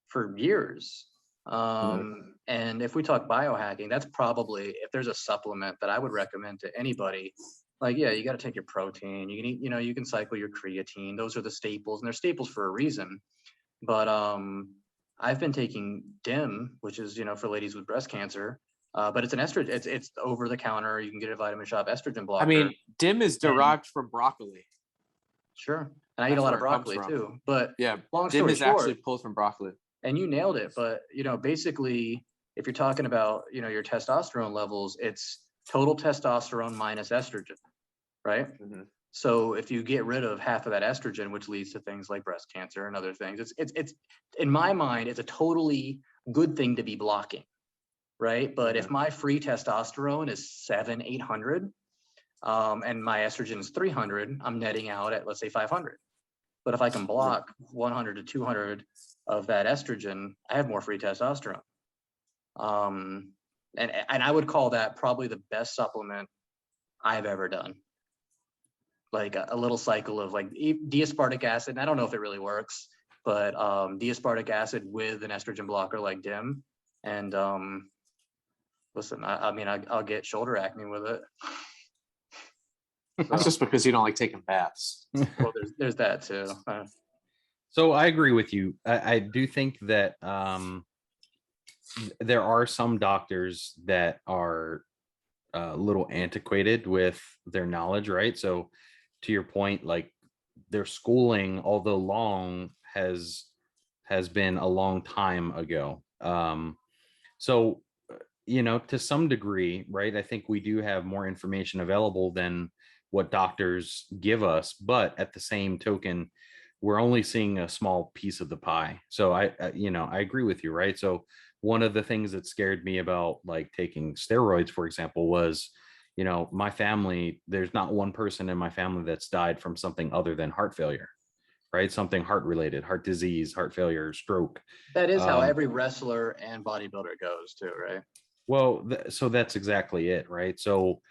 for years. And if we talk biohacking, that's probably, if there's a supplement that I would recommend to anybody, like, yeah, you got to take your protein. You can eat, you can cycle your creatine. Those are the staples, and they're staples for a reason. But I've been taking DIM, which is, for ladies with breast cancer. But it's an estrogen. It's over the counter. You can get a Vitamin Shop estrogen blocker.
I mean, DIM is derived from broccoli.
Sure, and I eat a lot of broccoli too. But
yeah,
long
DIM
story
is
short,
actually pulled from broccoli.
And you nailed it. But basically, if you're talking about your testosterone levels, it's total testosterone minus estrogen, right? So if you get rid of half of that estrogen, which leads to things like breast cancer and other things, it's in my mind, it's a totally good thing to be blocking. Right. But if my free testosterone is 800, and my estrogen is 300, I'm netting out at, let's say, 500. But if I can block 100 to 200 of that estrogen, I have more free testosterone. And I would call that probably the best supplement I've ever done. like a little cycle of like D-aspartic acid. And I don't know if it really works, but D-aspartic acid with an estrogen blocker like DIM. And listen, I mean, I'll get shoulder acne with it.
That's just because you don't like taking baths.
Well, there's that too.
So I agree with you. I do think that there are some doctors that are a little antiquated with their knowledge, right? So to your point, like their schooling, although long, has been a long time ago. So to some degree, right, I think we do have more information available than what doctors give us, but at the same token, we're only seeing a small piece of the pie. So I agree with you, right? So one of the things that scared me about like taking steroids, for example, was my family, there's not one person in my family that's died from something other than heart failure, right? Something heart related, heart disease, heart failure, stroke.
That is how every wrestler and bodybuilder goes too, right?
Well, so that's exactly it, right? So,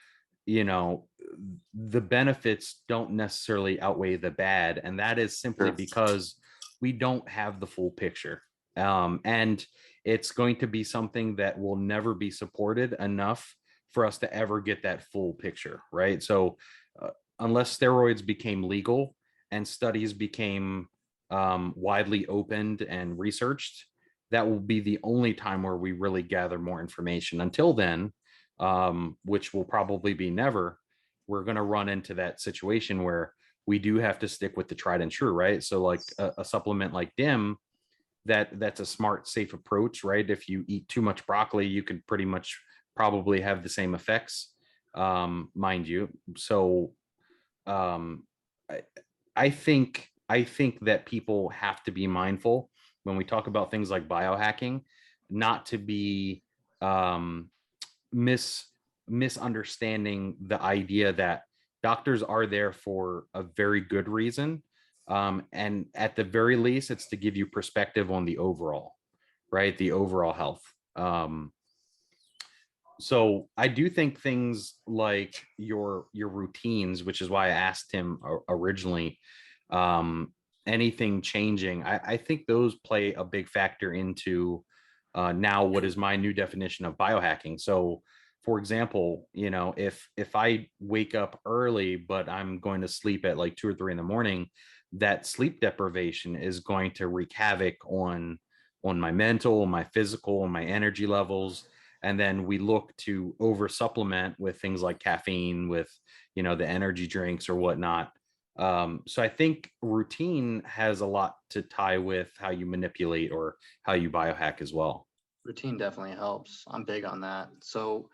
the benefits don't necessarily outweigh the bad. And that is simply
Sure.
because we don't have the full picture. And it's going to be something that will never be supported enough for us to ever get that full picture, right? So, unless steroids became legal and studies became widely opened and researched, that will be the only time where we really gather more information. Until then, which will probably be never, we're going to run into that situation where we do have to stick with the tried and true, right? So like a supplement like DIM, that's a smart, safe approach, right? If you eat too much broccoli, you could pretty much probably have the same effects, mind you. So um, I, I think that people have to be mindful when we talk about things like biohacking, not to be misunderstanding the idea that doctors are there for a very good reason. And at the very least, it's to give you perspective on the overall, right? The overall health. So I do think things like your routines, which is why I asked him originally, anything changing, I think those play a big factor into now what is my new definition of biohacking. So for example, if I wake up early but I'm going to sleep at like 2 or 3 in the morning, that sleep deprivation is going to wreak havoc on my mental, my physical, and my energy levels. And then we look to over supplement with things like caffeine, with the energy drinks or whatnot. So I think routine has a lot to tie with how you manipulate or how you biohack as well.
Routine definitely helps. I'm big on that. So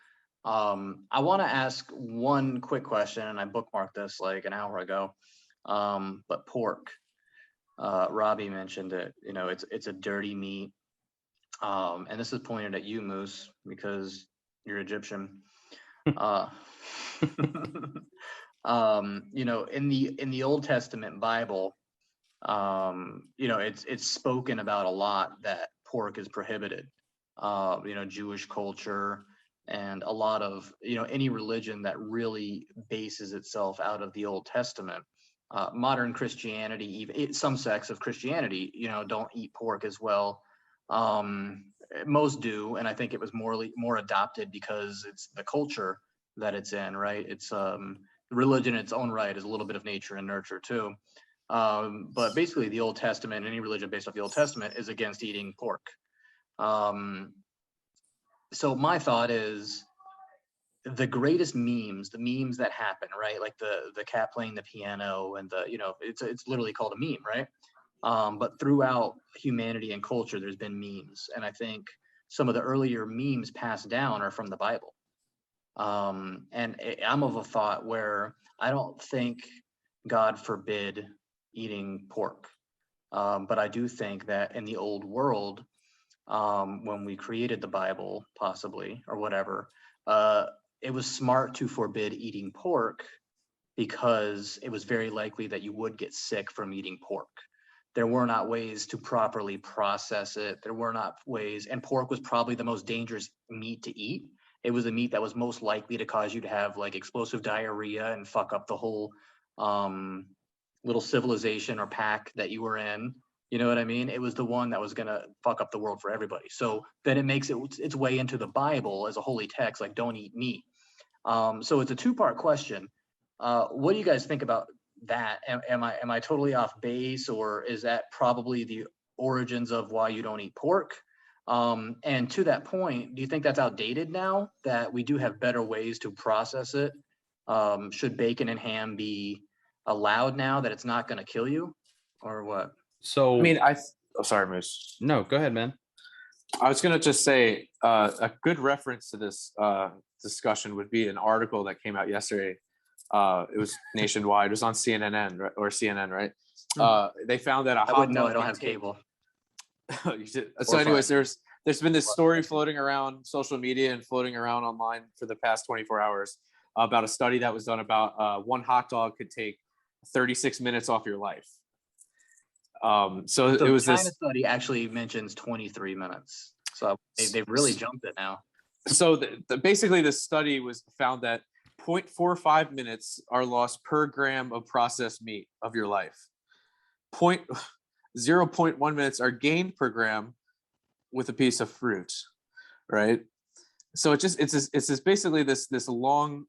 I want to ask one quick question, and I bookmarked this like an hour ago. But pork, Robbie mentioned it. It's a dirty meat. And this is pointed at you, Moose, because you're Egyptian. uh, in the Old Testament Bible, it's spoken about a lot that pork is prohibited. Jewish culture and a lot of any religion that really bases itself out of the Old Testament. Modern Christianity, even some sects of Christianity, don't eat pork as well. Most do, and I think it was more adopted because it's the culture that it's in, right? It's religion in its own right is a little bit of nature and nurture too. But basically the Old Testament, any religion based off the Old Testament, is against eating pork. So my thought is the greatest memes, the memes that happen, right? Like the cat playing the piano and it's literally called a meme, right? But throughout humanity and culture, there's been memes. And I think some of the earlier memes passed down are from the Bible. And I'm of a thought where I don't think God forbid eating pork. But I do think that in the old world, when we created the Bible, possibly, or whatever, it was smart to forbid eating pork because it was very likely that you would get sick from eating pork. There were not ways to properly process it. There were not ways, and pork was probably the most dangerous meat to eat. It was the meat that was most likely to cause you to have like explosive diarrhea and fuck up the whole little civilization or pack that you were in. You know what I mean? It was the one that was going to fuck up the world for everybody. So then it makes its way into the Bible as a holy text, like don't eat meat. So it's a two-part question. What do you guys think about that? Am I totally off base, or is that probably the origins of why you don't eat pork? And to that point, do you think that's outdated now that we do have better ways to process it? Should bacon and ham be allowed now that it's not going to kill you, or what?
So
I mean, sorry, Moose.
no, go ahead, man.
I was gonna just say a good reference to this discussion would be an article that came out yesterday. It was nationwide. It was on CNN or CNN, right? They found that a
I
hot
wouldn't know.
dog
I don't
can
have
take-
cable.
So, anyways,
fine.
there's been this story floating around social media and floating around online for the past 24 hours about a study that was done about one hot dog could take 36 minutes off your life. So it was
China
this.
study actually mentions 23 minutes. So they've really jumped it now.
So basically, this study found that 0.45 minutes are lost per gram of processed meat of your life. 0.1 minutes are gained per gram with a piece of fruit, right? So it's basically this long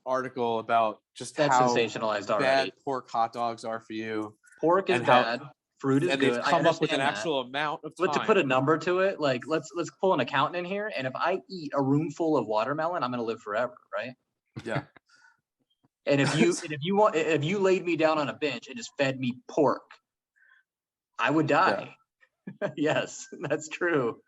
article about just
That's
how
sensationalized
bad
already.
pork hot dogs are for you.
Pork is
and how-
bad. Fruit is
And
good.
they've
I
come up with an
understand that.
actual amount of
But to
time.
put a number to it, like let's pull an accountant in here, and if I eat a room full of watermelon, I'm gonna live forever, right?
Yeah.
And if you laid me down on a bench and just fed me pork, I would die. Yes, that's true.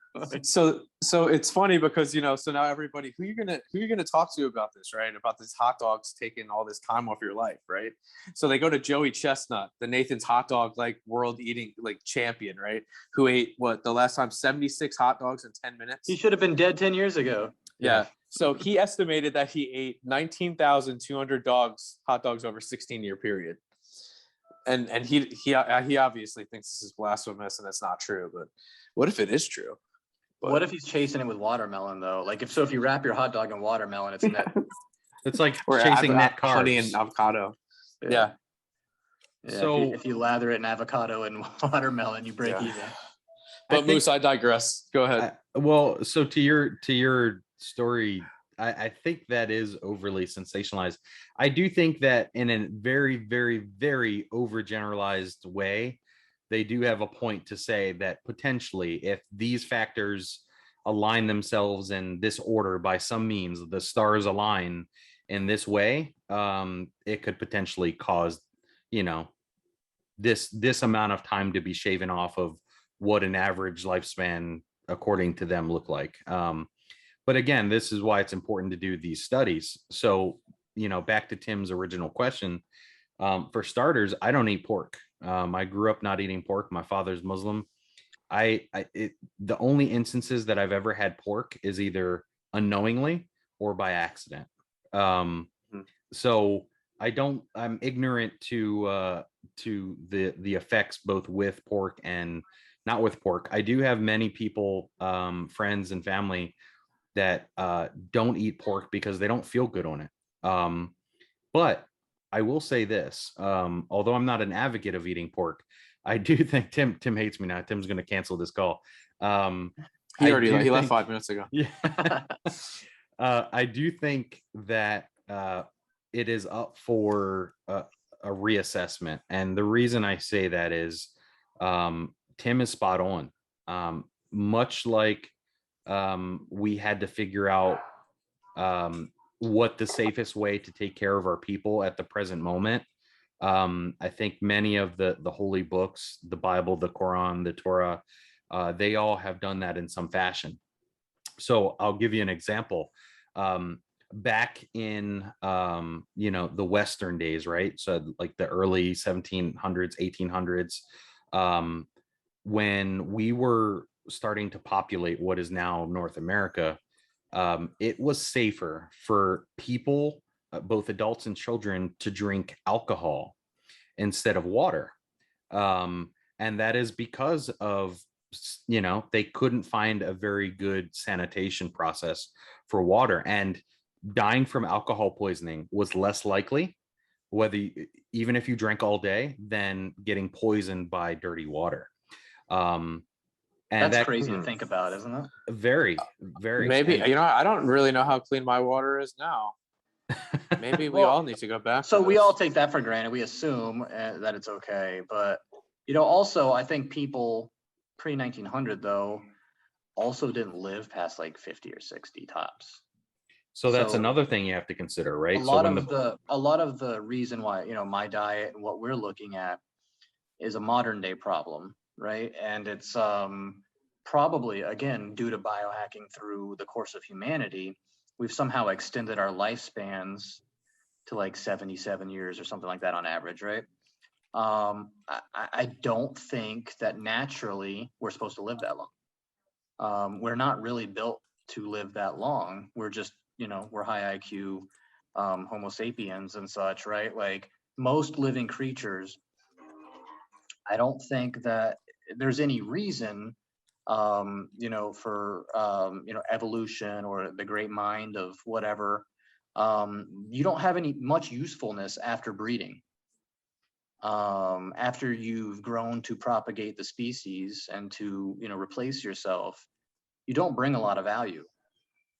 So it's funny because so now everybody who you're gonna talk to about this, right? About these hot dogs taking all this time off your life, right? So they go to Joey Chestnut, the Nathan's hot dog world eating champion, right? Who ate the last time 76 hot dogs in 10 minutes.
He should have been dead 10 years ago.
Yeah. So he estimated that he ate 19,200 hot dogs over a 16-year period. And he obviously thinks this is blasphemous and it's not true, but what if it is true?
What if he's chasing it with watermelon though? Like if you wrap your hot dog in watermelon, it's net.
It's like
Or
chasing net carbs.
honey and avocado. Yeah.
So if you lather it in avocado and watermelon, you break even.
But Moose, I digress. Go ahead.
Well, so to your story, I think that is overly sensationalized. I do think that in a very, very, very overgeneralized way, they do have a point to say that potentially if these factors align themselves in this order by some means, the stars align in this way, it could potentially cause, this amount of time to be shaven off of what an average lifespan, according to them, look like. But again, this is why it's important to do these studies. So, back to Tim's original question, for starters, I don't eat pork. I grew up not eating pork. My father's Muslim. The only instances that I've ever had pork is either unknowingly or by accident. So I'm ignorant to the effects both with pork and not with pork. I do have many people, friends and family that don't eat pork because they don't feel good on it. But I will say this, although I'm not an advocate of eating pork, I do think Tim hates me now. Tim's going to cancel this call.
He left 5 minutes ago.
Yeah. I do think that it is up for a reassessment. And the reason I say that is Tim is spot on. Much like we had to figure out what the safest way to take care of our people at the present moment. I think many of the holy books, the Bible, the Quran, the Torah, they all have done that in some fashion. So I'll give you an example. Back in, the Western days, right? So like the early 1700s, 1800s, when we were starting to populate what is now North America, it was safer for people, both adults and children, to drink alcohol instead of water. And that is because of, they couldn't find a very good sanitation process for water, and dying from alcohol poisoning was less likely even if you drink all day, than getting poisoned by dirty water. And
That's
that
crazy to think about, isn't it?
very, very.
Maybe,
And
I don't really know how clean my water is now. Maybe we
Well,
all need to go back
So
to
we
this.
all take that for granted. We assume that it's okay. But, also, I think people pre-1900, though, also didn't live past like 50 or 60 tops.
so that's
So
another thing you have to consider,
a
right? So
lot
when
of the reason why, my diet and what we're looking at is a modern day problem, right? And it's probably, again, due to biohacking through the course of humanity, we've somehow extended our lifespans to like 77 years or something like that on average, right? I don't think that naturally we're supposed to live that long. We're not really built to live that long. We're just, we're high IQ Homo sapiens and such, right? Like most living creatures, I don't think that there's any reason, for, evolution or the great mind of whatever. You don't have any much usefulness after breeding. After you've grown to propagate the species and to, replace yourself, you don't bring a lot of value.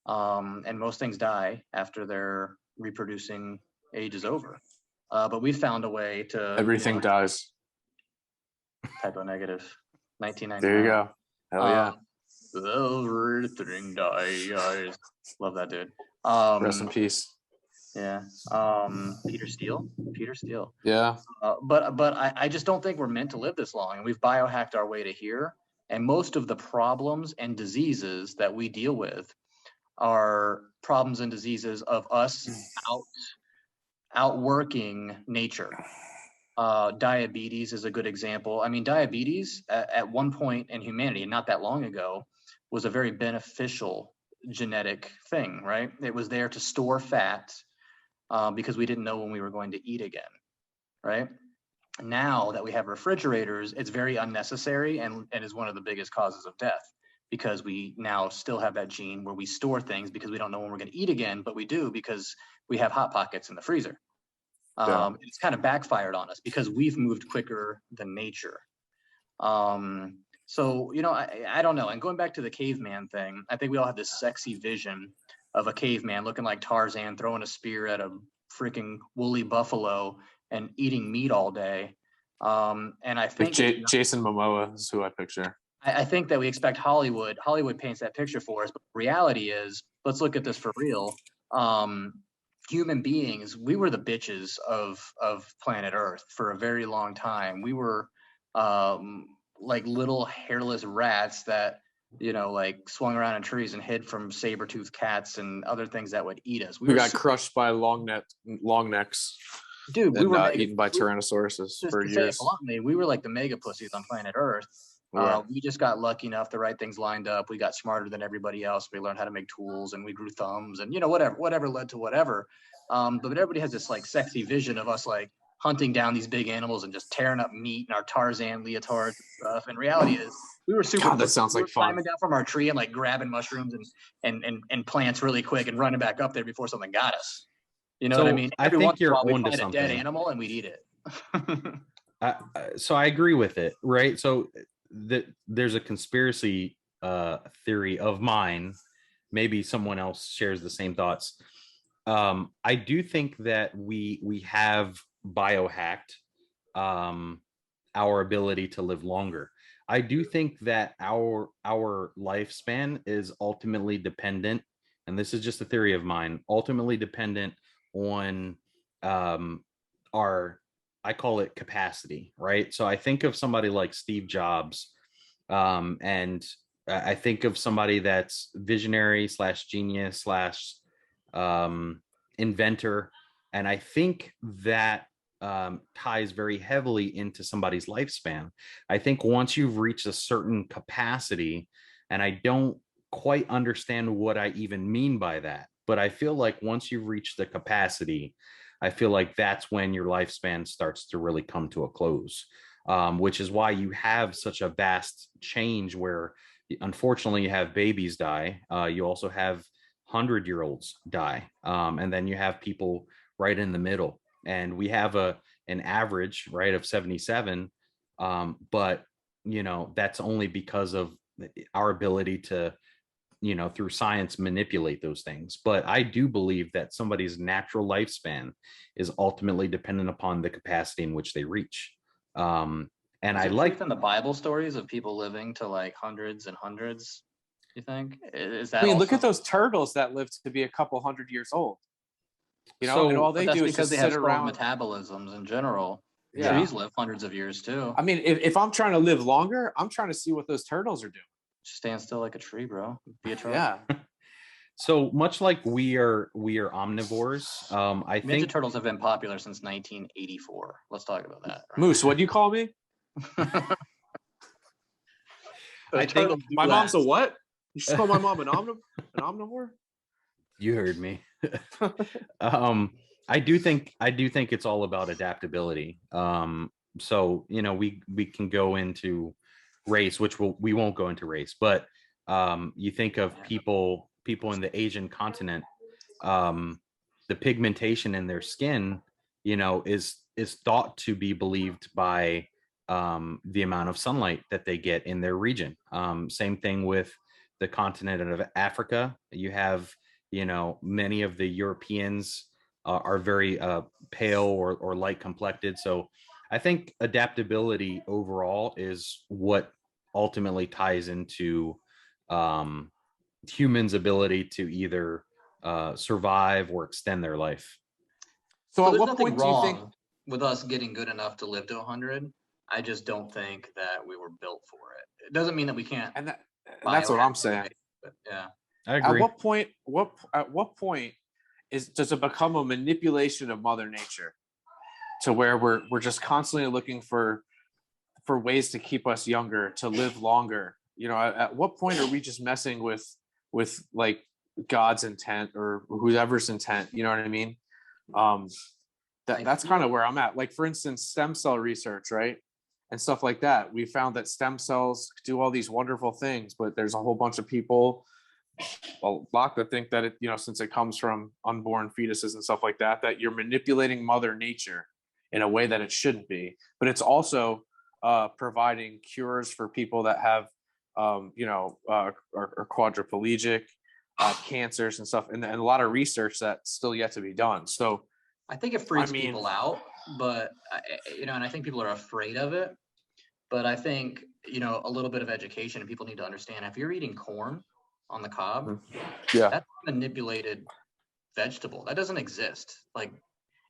And most things die after their reproducing age is over. But we found a way to
Everything dies.
typo negative.
There you
1999.
go. Hell yeah.
Everything dies. Love that dude.
Rest in peace.
Yeah. Peter Steele. Peter Steele.
Yeah.
But I just don't think we're meant to live this long, and we've biohacked our way to here. And most of the problems and diseases that we deal with are problems and diseases of us outworking nature. Diabetes is a good example. I mean, diabetes at one point in humanity, not that long ago, was a very beneficial genetic thing, right? It was there to store fat because we didn't know when we were going to eat again, right? Now that we have refrigerators, it's very unnecessary and is one of the biggest causes of death, because we now still have that gene where we store things because we don't know when we're going to eat again, but we do because we have Hot Pockets in the freezer. It's kind of backfired on us because we've moved quicker than nature. So, I don't know. And going back to the caveman thing, I think we all have this sexy vision of a caveman looking like Tarzan, throwing a spear at a freaking woolly buffalo and eating meat all day. And I think
Jason Momoa is who I picture.
I think that we expect Hollywood paints that picture for us, but the reality is, let's look at this for real. Human beings, we were the bitches of planet Earth for a very long time. We were like little hairless rats that, like swung around in trees and hid from saber-toothed cats and other things that would eat us.
We got crushed by long necks.
Dude, we were
eaten by Tyrannosauruses for years.
Bluntly, we were like the mega pussies on planet Earth. We just got lucky enough, the right things lined up. We got smarter than everybody else. We learned how to make tools, and we grew thumbs, and whatever led to whatever. But everybody has this like sexy vision of us like hunting down these big animals and just tearing up meat in our Tarzan leotards and stuff. And reality is, we were super.
God, that sounds like fun.
Climbing down from our tree and like grabbing mushrooms and plants really quick and running back up there before something got us. You know what I mean?
I think you're
we'd
onto
find
something.
a dead animal and we'd eat it.
So I agree with it, right? So there's a conspiracy theory of mine. Maybe someone else shares the same thoughts. I do think that we have biohacked our ability to live longer. I do think that our lifespan is ultimately dependent, and this is just a theory of mine, ultimately dependent on our, I call it capacity, right? So I think of somebody like Steve Jobs, and I think of somebody that's visionary / genius / inventor, and I think that ties very heavily into somebody's lifespan. I think once you've reached a certain capacity, and I don't quite understand what I even mean by that, but I feel like once you've reached the capacity, I feel like that's when your lifespan starts to really come to a close, which is why you have such a vast change where, unfortunately, you have babies die. You also have 100-year-olds die. And then you have people right in the middle. and we have an average, right, of 77. But that's only because of our ability to, through science, manipulate those things. But I do believe that somebody's natural lifespan is ultimately dependent upon the capacity in which they reach. And
Is
I
there
like,
truth in the Bible stories of people living to like hundreds and hundreds? You think is
I
that
mean, look
also?
at those turtles that live to be a couple hundred years old. And
so
all
But
they
that's
do is
because
just
they have
sit
slow
around.
metabolisms in general.
Yeah.
Trees live hundreds of years too.
I mean, if I'm trying to live longer, I'm trying to see what those turtles are doing.
Just stand still like a tree, bro. Be a truck.
Yeah.
so much like we are omnivores. I
Ninja
think
Turtles have been popular since 1984. Let's talk about that.
Moose, what'd you call me?
I think
My mom's a what? You just call my mom an omnivore?
you heard me. I do think it's all about adaptability. So we can go into race, which we won't go into race, but you think of people in the Asian continent, the pigmentation in their skin, is thought to be believed by the amount of sunlight that they get in their region. Same thing with the continent of Africa. You have, many of the Europeans are very pale or light complected. So I think adaptability overall is what ultimately ties into humans' ability to either survive or extend their life.
So
So
at
there's
what
nothing
point do you think?
wrong with us getting good enough to live to 100. I just don't think that we were built for it. It doesn't mean that we can't.
And that's what I'm saying.
But yeah.
I
At
agree.
what point? At what point does it become a manipulation of Mother Nature, to where we're just constantly looking for ways to keep us younger, to live longer? At what point are we just messing with like God's intent or whoever's intent? You know what I mean? That's kind of where I'm at. Like, for instance, stem cell research, right? And stuff like that. We found that stem cells do all these wonderful things, but there's a whole bunch of people, a lot, that think that since it comes from unborn fetuses and stuff like that, that you're manipulating Mother Nature in a way that it shouldn't be. But it's also providing cures for people that have, are quadriplegic, cancers and stuff, and a lot of research that's still yet to be done. So
I think it freaks people out, but and I think people are afraid of it. But I think a little bit of education, and people need to understand, if you're eating corn on the cob, that's manipulated vegetable. That doesn't exist. Like,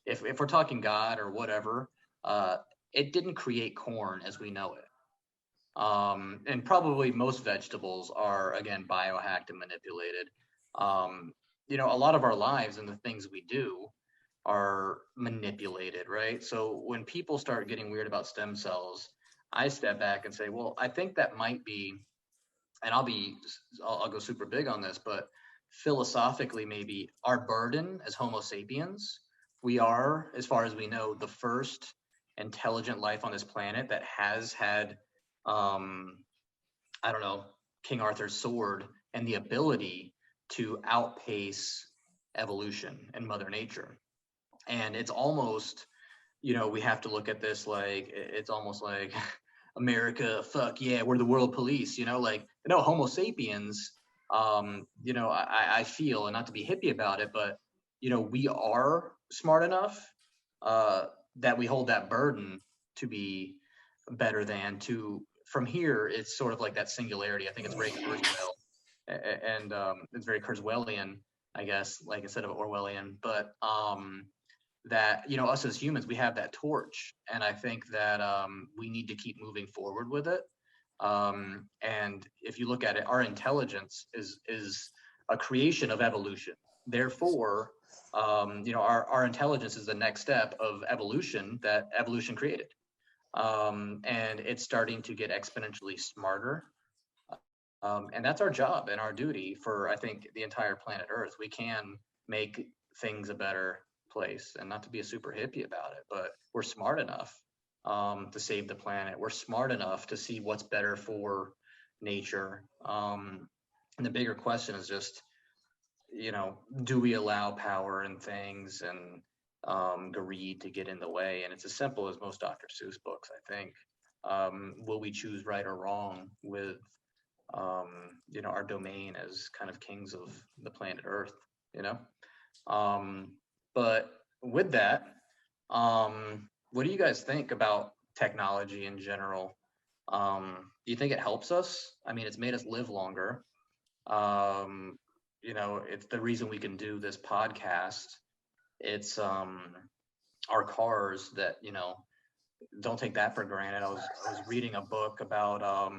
if we're talking God or whatever, it didn't create corn as we know it. And probably most vegetables are, again, biohacked and manipulated. A lot of our lives and the things we do are manipulated, right? So when people start getting weird about stem cells, I step back and say, well, I think that might be, and I'll go super big on this, but philosophically, maybe our burden as Homo sapiens, we are, as far as we know, the first intelligent life on this planet that has had, King Arthur's sword and the ability to outpace evolution and Mother Nature. And it's almost, we have to look at this like, it's almost like America, fuck yeah, we're the world police, Homo sapiens, I feel, and not to be hippie about it, but, we are smart enough that we hold that burden to be better than from here. It's sort of like that singularity. I think it's very Kurzweil, and it's very Kurzweilian, I guess, like instead of Orwellian, but that us as humans, we have that torch, and I think that we need to keep moving forward with it. And if you look at it, our intelligence is a creation of evolution. Therefore, our intelligence is the next step of evolution that evolution created, and it's starting to get exponentially smarter. And that's our job and our duty for, I think, the entire planet Earth. We can make things a better place, and not to be a super hippie about it, but we're smart enough to save the planet. We're smart enough to see what's better for nature. And the bigger question is just, do we allow power and things? And greed to get in the way. And it's as simple as most Dr. Seuss books, I think. Will we choose right or wrong with, our domain as kind of kings of the planet Earth, you know? But with that, what do you guys think about technology in general? Do you think it helps us? I mean, it's made us live longer. It's the reason we can do this podcast. It's our cars that, don't take that for granted. I was reading a book about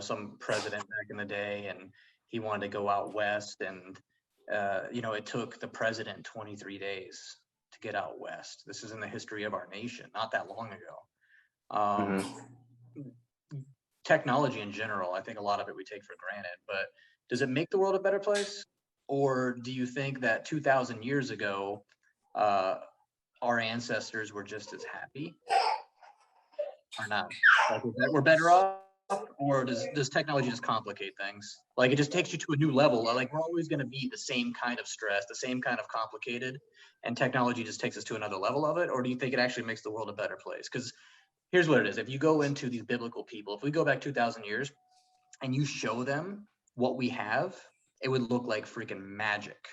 some president back in the day, and he wanted to go out west, and it took the president 23 days to get out west. This is in the history of our nation, not that long ago. Technology in general, I think a lot of it we take for granted, but does it make the world a better place? Or do you think that 2,000 years ago, our ancestors were just as happy or not? Like, we're better off, or does technology just complicate things? Like, it just takes you to a new level. Like, we're always going to be the same kind of stress, the same kind of complicated, and technology just takes us to another level of it? Or do you think it actually makes the world a better place? Because here's what it is. If you go into these biblical people, if we go back 2,000 years and you show them what we have, it would look like freaking magic,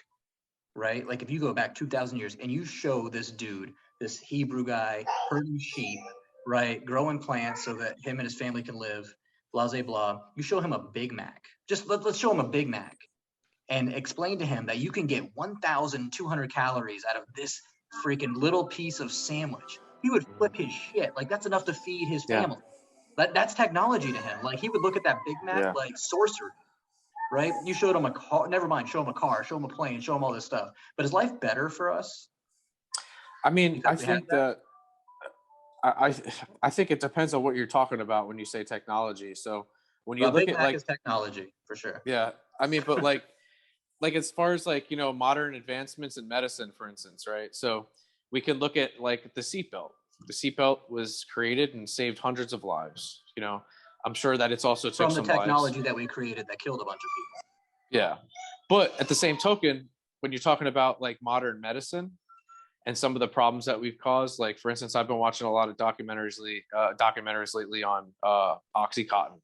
right? Like, if you go back 2,000 years and you show this dude, this Hebrew guy, herding sheep, right, growing plants so that him and his family can live, blah, blah, blah. You show him a Big Mac. Just let's show him a Big Mac and explain to him that you can get 1,200 calories out of this freaking little piece of sandwich. He would flip his shit. Like, that's enough to feed his family. That's technology to him. Like, he would look at that Big Mac like sorcery, right? You showed him a car. Never mind. Show him a car. Show him a plane. Show him all this stuff. But is life better for us?
I mean, I think that I think it depends on what you're talking about when you say technology. So when you look
Big
at
Mac
like
is technology for sure.
Yeah, I mean, but like as far as like modern advancements in medicine, for instance, right? So we can look at like the seatbelt. The seatbelt was created and saved hundreds of lives. I'm sure that it's also took
From the
some
technology
lives.
that we created that killed a bunch of people.
Yeah, but at the same token, when you're talking about like modern medicine and some of the problems that we've caused, like for instance, I've been watching a lot of documentaries lately on OxyContin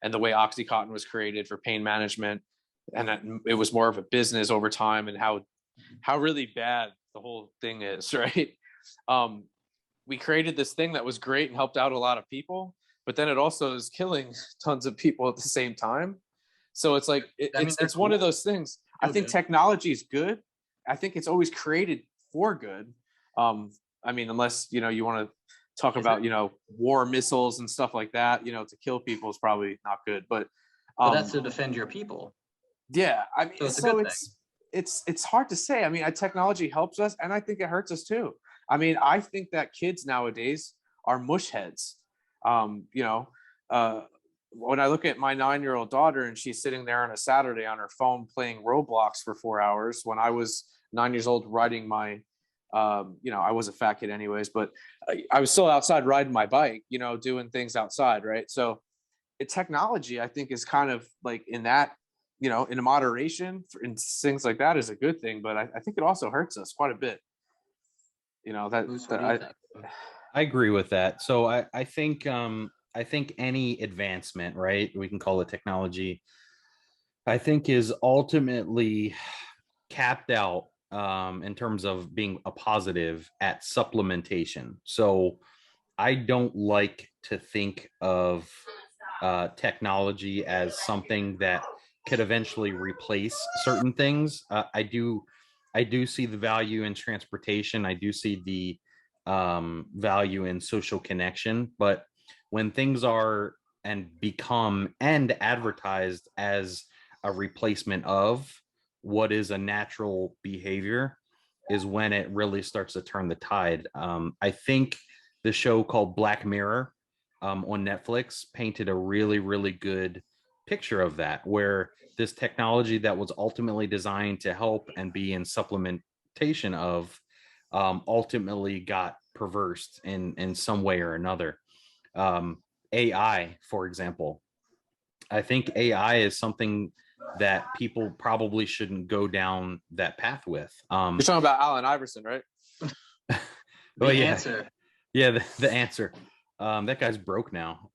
and the way OxyContin was created for pain management, and it was more of a business over time, and how really bad the whole thing is, right? We created this thing that was great and helped out a lot of people, but then it also is killing tons of people at the same time. So it's like it's one of those things. I think technology is good. I think it's always created for good. I mean, unless you want to talk about war missiles and stuff like that, to kill people is probably not good. But
that's to defend your people.
Yeah, I mean,
so
it's hard to say. I mean, technology helps us, and I think it hurts us too. I mean, I think that kids nowadays are mush heads. When I look at my 9-year-old daughter and she's sitting there on a Saturday on her phone playing Roblox for 4 hours, when I was 9 years old riding my, I was a fat kid anyways, but I was still outside riding my bike, doing things outside, right? So technology, I think, is kind of like in that, in moderation and things like that is a good thing, but I think it also hurts us quite a bit.
I agree with that. So I think any advancement, right, we can call it technology, I think is ultimately capped out in terms of being a positive at supplementation. So I don't like to think of technology as something that could eventually replace certain things. I do see the value in transportation. I do see the value in social connection, but when things are and become and advertised as a replacement of what is a natural behavior is when it really starts to turn the tide. I think the show called Black Mirror on Netflix painted a really, really good picture of that, where this technology that was ultimately designed to help and be in supplementation of ultimately got perversed in some way or another. AI, for example, I think AI is something that people probably shouldn't go down that path with.
You're talking about Allen Iverson, right?
The
Well, yeah,
answer.
yeah, the answer. That guy's broke now.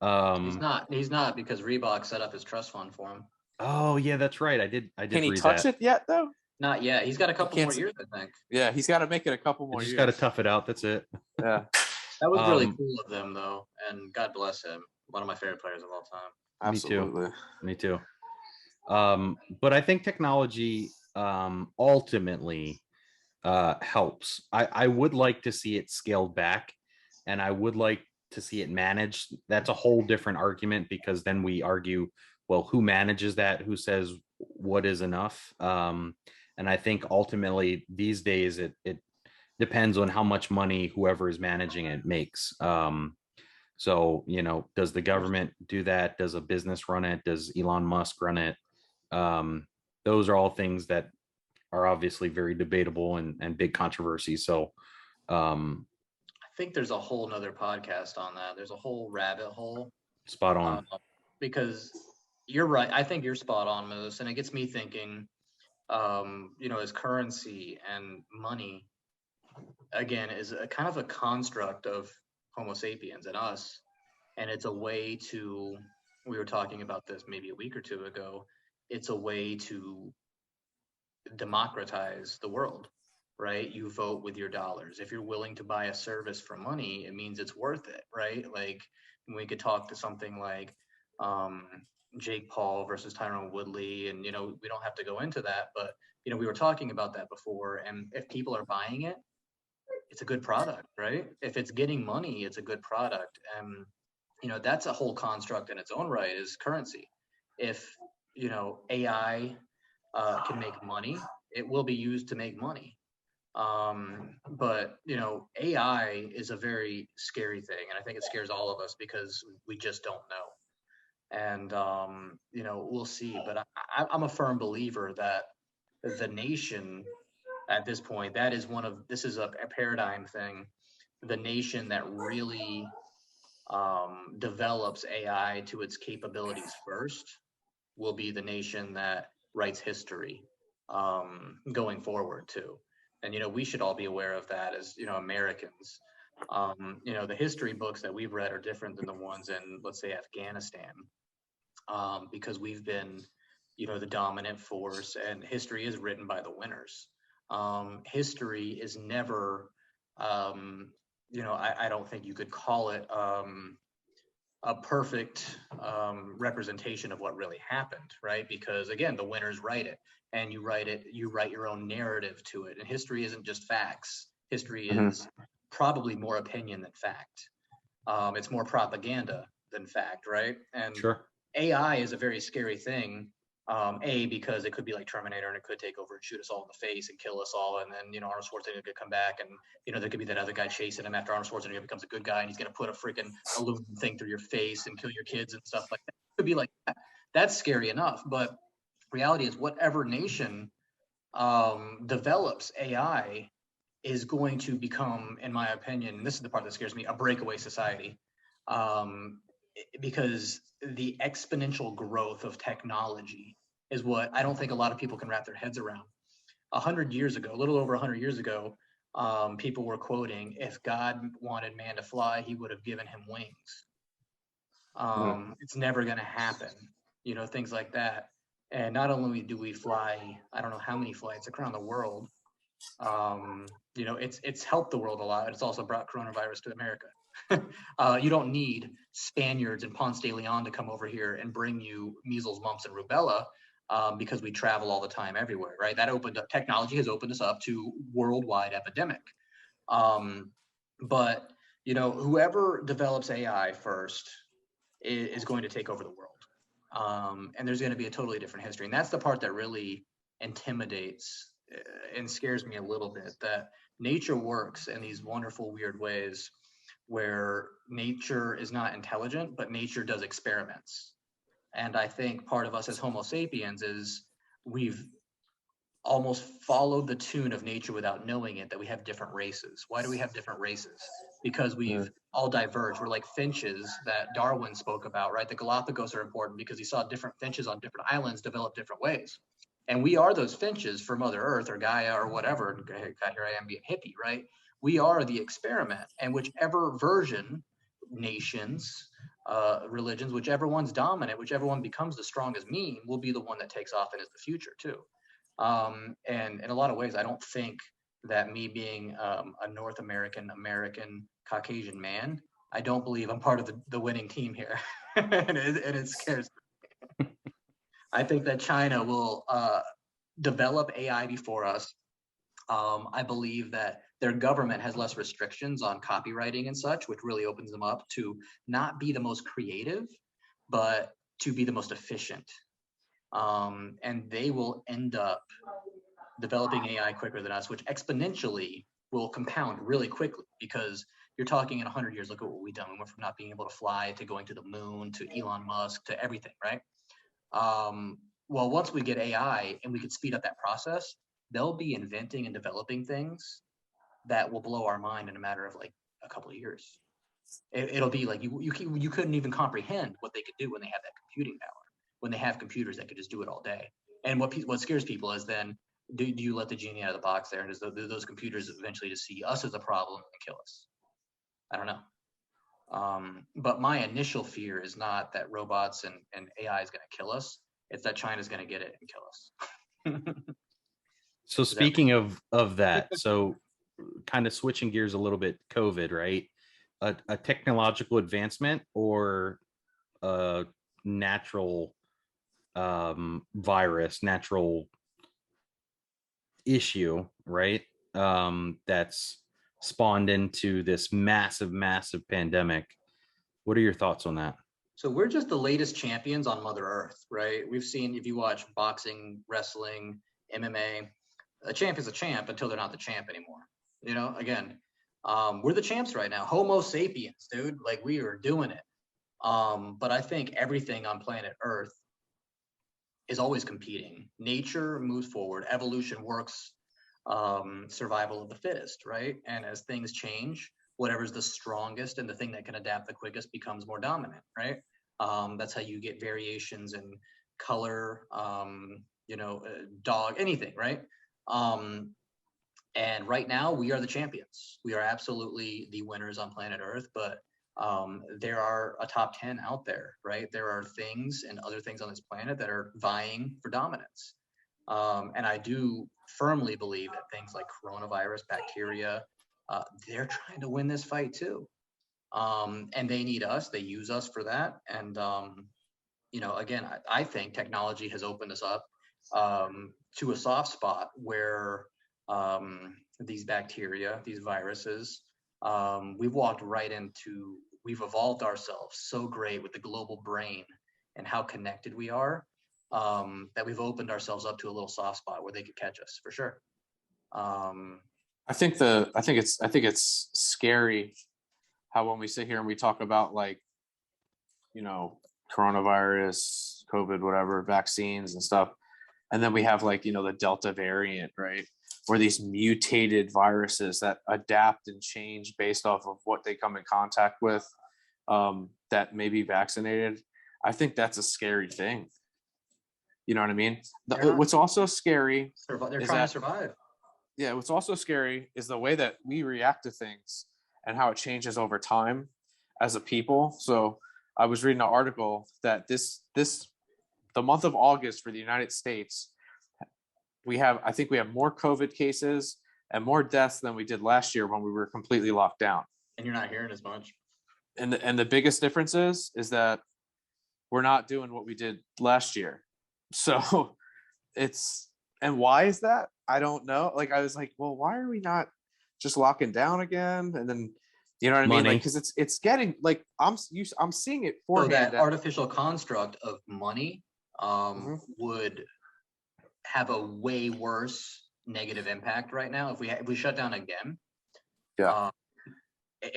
He's not because Reebok set up his trust fund for him.
Oh yeah, that's right. I
Can
did
he
read
touch
that.
it yet though?
Not yet. He's got a couple
can't
more
s-
years, I think.
Yeah, he's got to make it a couple
You
more
just
years.
got to tough it out. That's it.
Yeah,
That was really
Um,
cool of them, though, and God bless him. One of my favorite players of all time.
Me too.
absolutely.
Me too. But I think technology ultimately helps. I would like to see it scaled back, and I would like to see it managed. That's a whole different argument because then we argue, well, who manages that? Who says what is enough? And I think ultimately these days it depends on how much money whoever is managing it makes. So, does the government do that? Does a business run it? Does Elon Musk run it? Um, those are all things that are obviously very debatable and big controversy. So, um,
I think there's a whole nother podcast on that. There's a whole rabbit hole
spot
uh,
on.
because you're right. I think you're spot on, Moose, and it gets me thinking. As currency and money again is a kind of a construct of Homo sapiens and us, and it's a way to. We were talking about this maybe a week or two ago. It's a way to democratize the world, right? You vote with your dollars. If you're willing to buy a service for money, it means it's worth it, right? Like we could talk to something like um, Jake Paul versus Tyron Woodley, and we don't have to go into that, but we were talking about that before. And if people are buying it, it's a good product, right? If it's getting money, it's a good product, and that's a whole construct in its own right is currency. If AI can make money, it will be used to make money. But AI is a very scary thing, and I think it scares all of us because we just don't know. And we'll see. But I'm a firm believer that the nation at this point, that is this is a paradigm thing. The nation that really develops AI to its capabilities first will be the nation that writes history going forward too. And we should all be aware of that as Americans. The history books that we've read are different than the ones in, let's say, Afghanistan, because we've been the dominant force, and history is written by the winners. History is never I don't think you could call it a perfect representation of what really happened, right? Because again, the winners write it, and you write your own narrative to it. And history isn't just facts. History
Mhm.
is probably more opinion than fact. It's more propaganda than fact, right? And
Sure.
AI is a very scary thing. Because it could be like Terminator, and it could take over and shoot us all in the face and kill us all, and then Arnold Schwarzenegger could come back, and there could be that other guy chasing him after Arnold Schwarzenegger becomes a good guy, and he's gonna put a freaking aluminum thing through your face and kill your kids and stuff like that. It could be like that. That's scary enough, but reality is whatever nation develops AI is going to become, in my opinion, and this is the part that scares me, a breakaway society. Um, because the exponential growth of technology is what I don't think a lot of people can wrap their heads around. 100 years ago, a little over 100 years ago, people were quoting, if God wanted man to fly, he would have given him wings. It's never going to happen, things like that. And not only do we fly, I don't know how many flights around the world, it's helped the world a lot. It's also brought coronavirus to America. You don't need Spaniards and Ponce de Leon to come over here and bring you measles, mumps, and rubella because we travel all the time everywhere, right? Technology has opened us up to worldwide epidemic. But whoever develops AI first is going to take over the world, and there's going to be a totally different history. And that's the part that really intimidates and scares me a little bit. That nature works in these wonderful, weird ways where nature is not intelligent, but nature does experiments. And I think part of us as Homo sapiens is we've almost followed the tune of nature without knowing it, that we have different races. Why do we have different races? Because we've all diverged. We're like finches that Darwin spoke about, right? The Galapagos are important because he saw different finches on different islands develop different ways. And we are those finches for Mother Earth or Gaia or whatever. God, here I am being hippie, right? We are the experiment, and whichever version, nations, religions, whichever one's dominant, whichever one becomes the strongest meme, will be the one that takes off and is the future too. And in a lot of ways, I don't think that me being a North American Caucasian man, I don't believe I'm part of the winning team here, and it scares me. I think that China will develop AI before us. I believe that their government has less restrictions on copywriting and such, which really opens them up to not be the most creative, but to be the most efficient. And they will end up developing AI quicker than us, which exponentially will compound really quickly, because you're talking in 100 years, look at what we've done. We went from not being able to fly to going to the moon to Elon Musk to everything, right? Well, once we get AI and we can speed up that process, they'll be inventing and developing things that will blow our mind in a matter of like a couple of years. It'll be like you couldn't even comprehend what they could do when they have that computing power, when they have computers that could just do it all day. And what scares people is then, do you let the genie out of the box there, and do those computers eventually just see us as a problem and kill us? I don't know. But my initial fear is not that robots and AI is going to kill us. It's that China's going to get it and kill us.
So speaking of that, so kind of switching gears a little bit, COVID, right? A technological advancement or a natural virus, natural issue, right? That's spawned into this massive pandemic. What are your thoughts on that?
So we're just the latest champions on Mother Earth, right? We've seen, if you watch boxing, wrestling, MMA, a champ is a champ until they're not the champ anymore. You know, again, we're the champs right now. Homo sapiens, dude. Like, we are doing it. But I think everything on planet Earth is always competing. Nature moves forward. Evolution works, survival of the fittest, right? And as things change, whatever's the strongest and the thing that can adapt the quickest becomes more dominant, right? That's how you get variations in color, dog, anything, right? And right now we are the champions. We are absolutely the winners on planet Earth, but there are a top 10 out there, right? There are things and other things on this planet that are vying for dominance. And I do firmly believe that things like coronavirus, bacteria, they're trying to win this fight too. And they need us, they use us for that. And, again, I think technology has opened us up to a soft spot where these bacteria, these viruses, we've walked right into, we've evolved ourselves so great with the global brain and how connected we are, that we've opened ourselves up to a little soft spot where they could catch us for sure.
I think it's scary how when we sit here and we talk about, like, coronavirus, COVID, whatever, vaccines and stuff, and then we have, like, the Delta variant, right? Or these mutated viruses that adapt and change based off of what they come in contact with, that may be vaccinated. I think that's a scary thing. You know what I mean? What's also scary,
they're trying to survive.
Yeah, what's also scary is the way that we react to things and how it changes over time as a people. So I was reading an article that the month of August for the United States, I think we have more COVID cases and more deaths than we did last year when we were completely locked down.
And you're not hearing as much.
And the biggest difference is that we're not doing what we did last year. So and why is that? I don't know. Like, I was like, well, why are we not just locking down again? And then, you know what I mean? Like, because it's getting, like, I'm seeing it for
that artificial construct of money would have a way worse negative impact right now if we shut down again.
Yeah.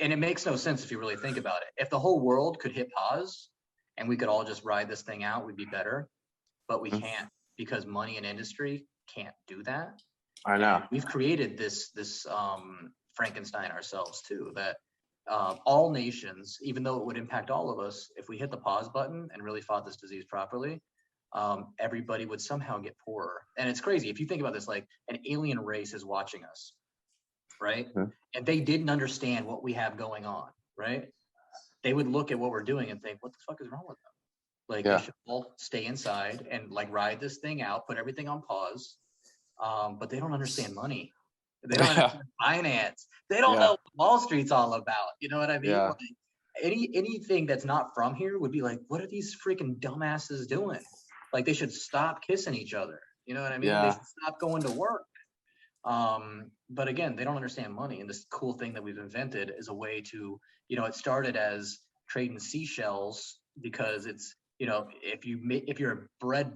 And it makes no sense if you really think about it. If the whole world could hit pause and we could all just ride this thing out, we'd be better. But we can't, because money and industry can't do that.
I know.
And we've created this Frankenstein ourselves too, that all nations, even though it would impact all of us, if we hit the pause button and really fought this disease properly, everybody would somehow get poorer. And it's crazy. If you think about this, like, an alien race is watching us. right?
Mhm.
And they didn't understand what we have going on, right? They would look at what we're doing and think, what the fuck is wrong with them? Like,
Yeah.
they should all stay inside and like ride this thing out, put everything on pause. But they don't understand money. They don't
Yeah.
understand finance. They don't
Yeah.
know what Wall Street's all about. You know what I mean?
Yeah.
Like, anything that's not from here would be like, what are these freaking dumbasses doing? Like, they should stop kissing each other. You know what I mean? They
Yeah.
should stop going to work. But again, they don't understand money. And this cool thing that we've invented is a way to, it started as trading seashells because it's, if you're a bread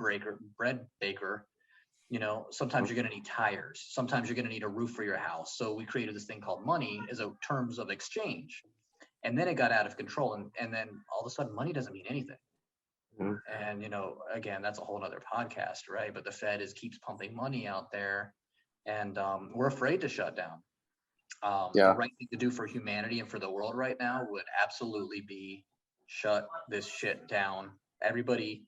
baker, sometimes you're going to need tires. Sometimes you're going to need a roof for your house. So we created this thing called money as a terms of exchange. And then it got out of control. And then all of a sudden money doesn't mean anything.
Mhm.
And, again, that's a whole nother podcast, right? But the Fed keeps pumping money out there, and we're afraid to shut down.
Yeah.
The right thing to do for humanity and for the world right now would absolutely be shut this shit down. Everybody,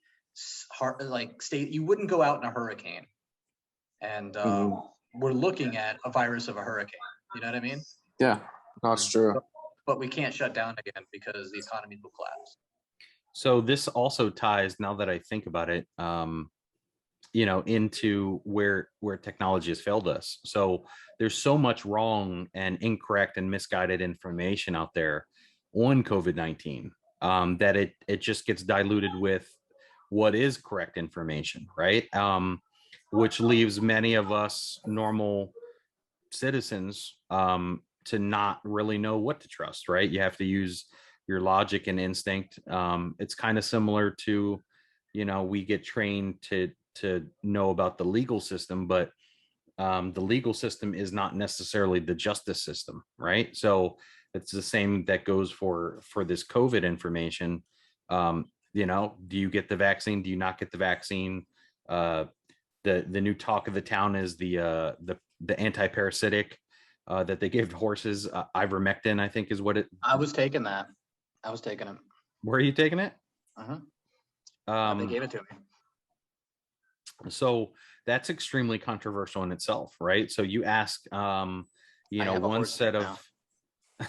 you wouldn't go out in a hurricane. And
Mhm.
we're looking at a virus of a hurricane. You know what I mean?
Yeah. No, it's true.
But we can't shut down again because the economy will collapse.
So this also ties, now that I think about it, into where technology has failed us. So there's so much wrong and incorrect and misguided information out there on COVID-19 that it just gets diluted with what is correct information, right? Which leaves many of us normal citizens to not really know what to trust, right? You have to use your logic and instinct. It's kind of similar to, we get trained to know about the legal system, but the legal system is not necessarily the justice system, right? So it's the same that goes for this COVID information. Do you get the vaccine? Do you not get the vaccine? The new talk of the town is the anti-parasitic that they give to horses, ivermectin, I think is what it.
I was taking that. I was taking it.
Where are you taking it?
They gave it to me.
So that's extremely controversial in itself, right? So you ask,
I have a
one
horse
set
now.
of,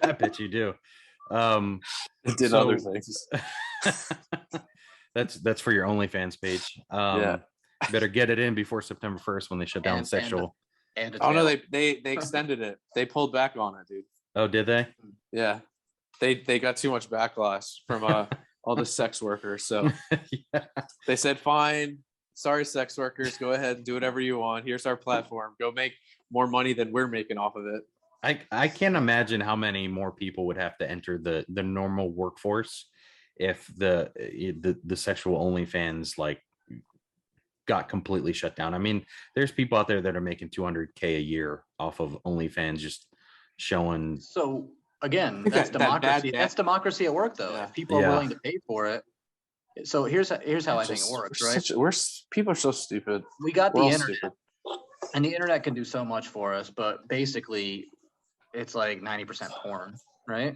I bet you do.
It did
so-
other things.
That's for your OnlyFans page.
Yeah.
Better get it in before September 1st when they shut down
And-
sexual.
And a
Oh no,
tail.
they extended it. They pulled back on it, dude.
Oh, did they?
Yeah. They got too much backlash from all the sex workers. So
Yeah.
they said, fine, sorry, sex workers, go ahead and do whatever you want. Here's our platform. Go make more money than we're making off of it.
I can't imagine how many more people would have to enter the normal workforce if the sexual OnlyFans got completely shut down. I mean, there's people out there that are making $200K a year off of OnlyFans just showing.
So again,
think
that's
that bad
democracy.
debt-
That's democracy at work, though.
Yeah.
If people are
Yeah.
willing to pay for it. So here's how I think it works, right?
People are so stupid.
We got
We're
the
all
internet,
stupid.
and the internet can do so much for us, but basically, it's like 90% porn, right?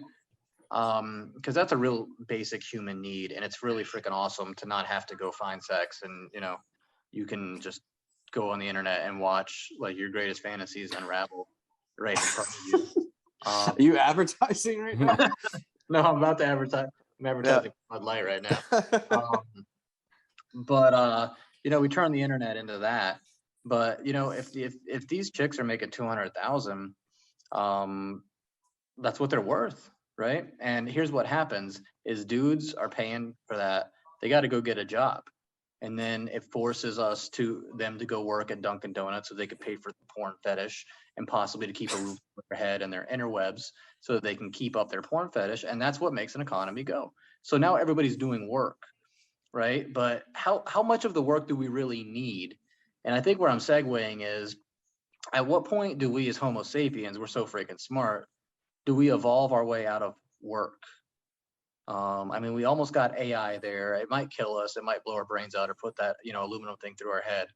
Because that's a real basic human need, and it's really freaking awesome to not have to go find sex, and you can just go on the internet and watch like your greatest fantasies unravel right in front of you.
Are you advertising right now?
No, I'm about to advertise. I'm advertising Bud Light right now. But we turn the internet into that. But if these chicks are making 200,000, that's what they're worth, right? And here's what happens: is dudes are paying for that. They got to go get a job, and then it forces them to go work at Dunkin' Donuts so they could pay for the porn fetish and possibly to keep a roof over their head and their interwebs so that they can keep up their porn fetish. And that's what makes an economy go. So now everybody's doing work, right? But how much of the work do we really need? And I think where I'm segueing is, at what point do we as Homo sapiens, we're so freaking smart, do we evolve our way out of work? I mean, we almost got AI there. It might kill us. It might blow our brains out or put that, aluminum thing through our head,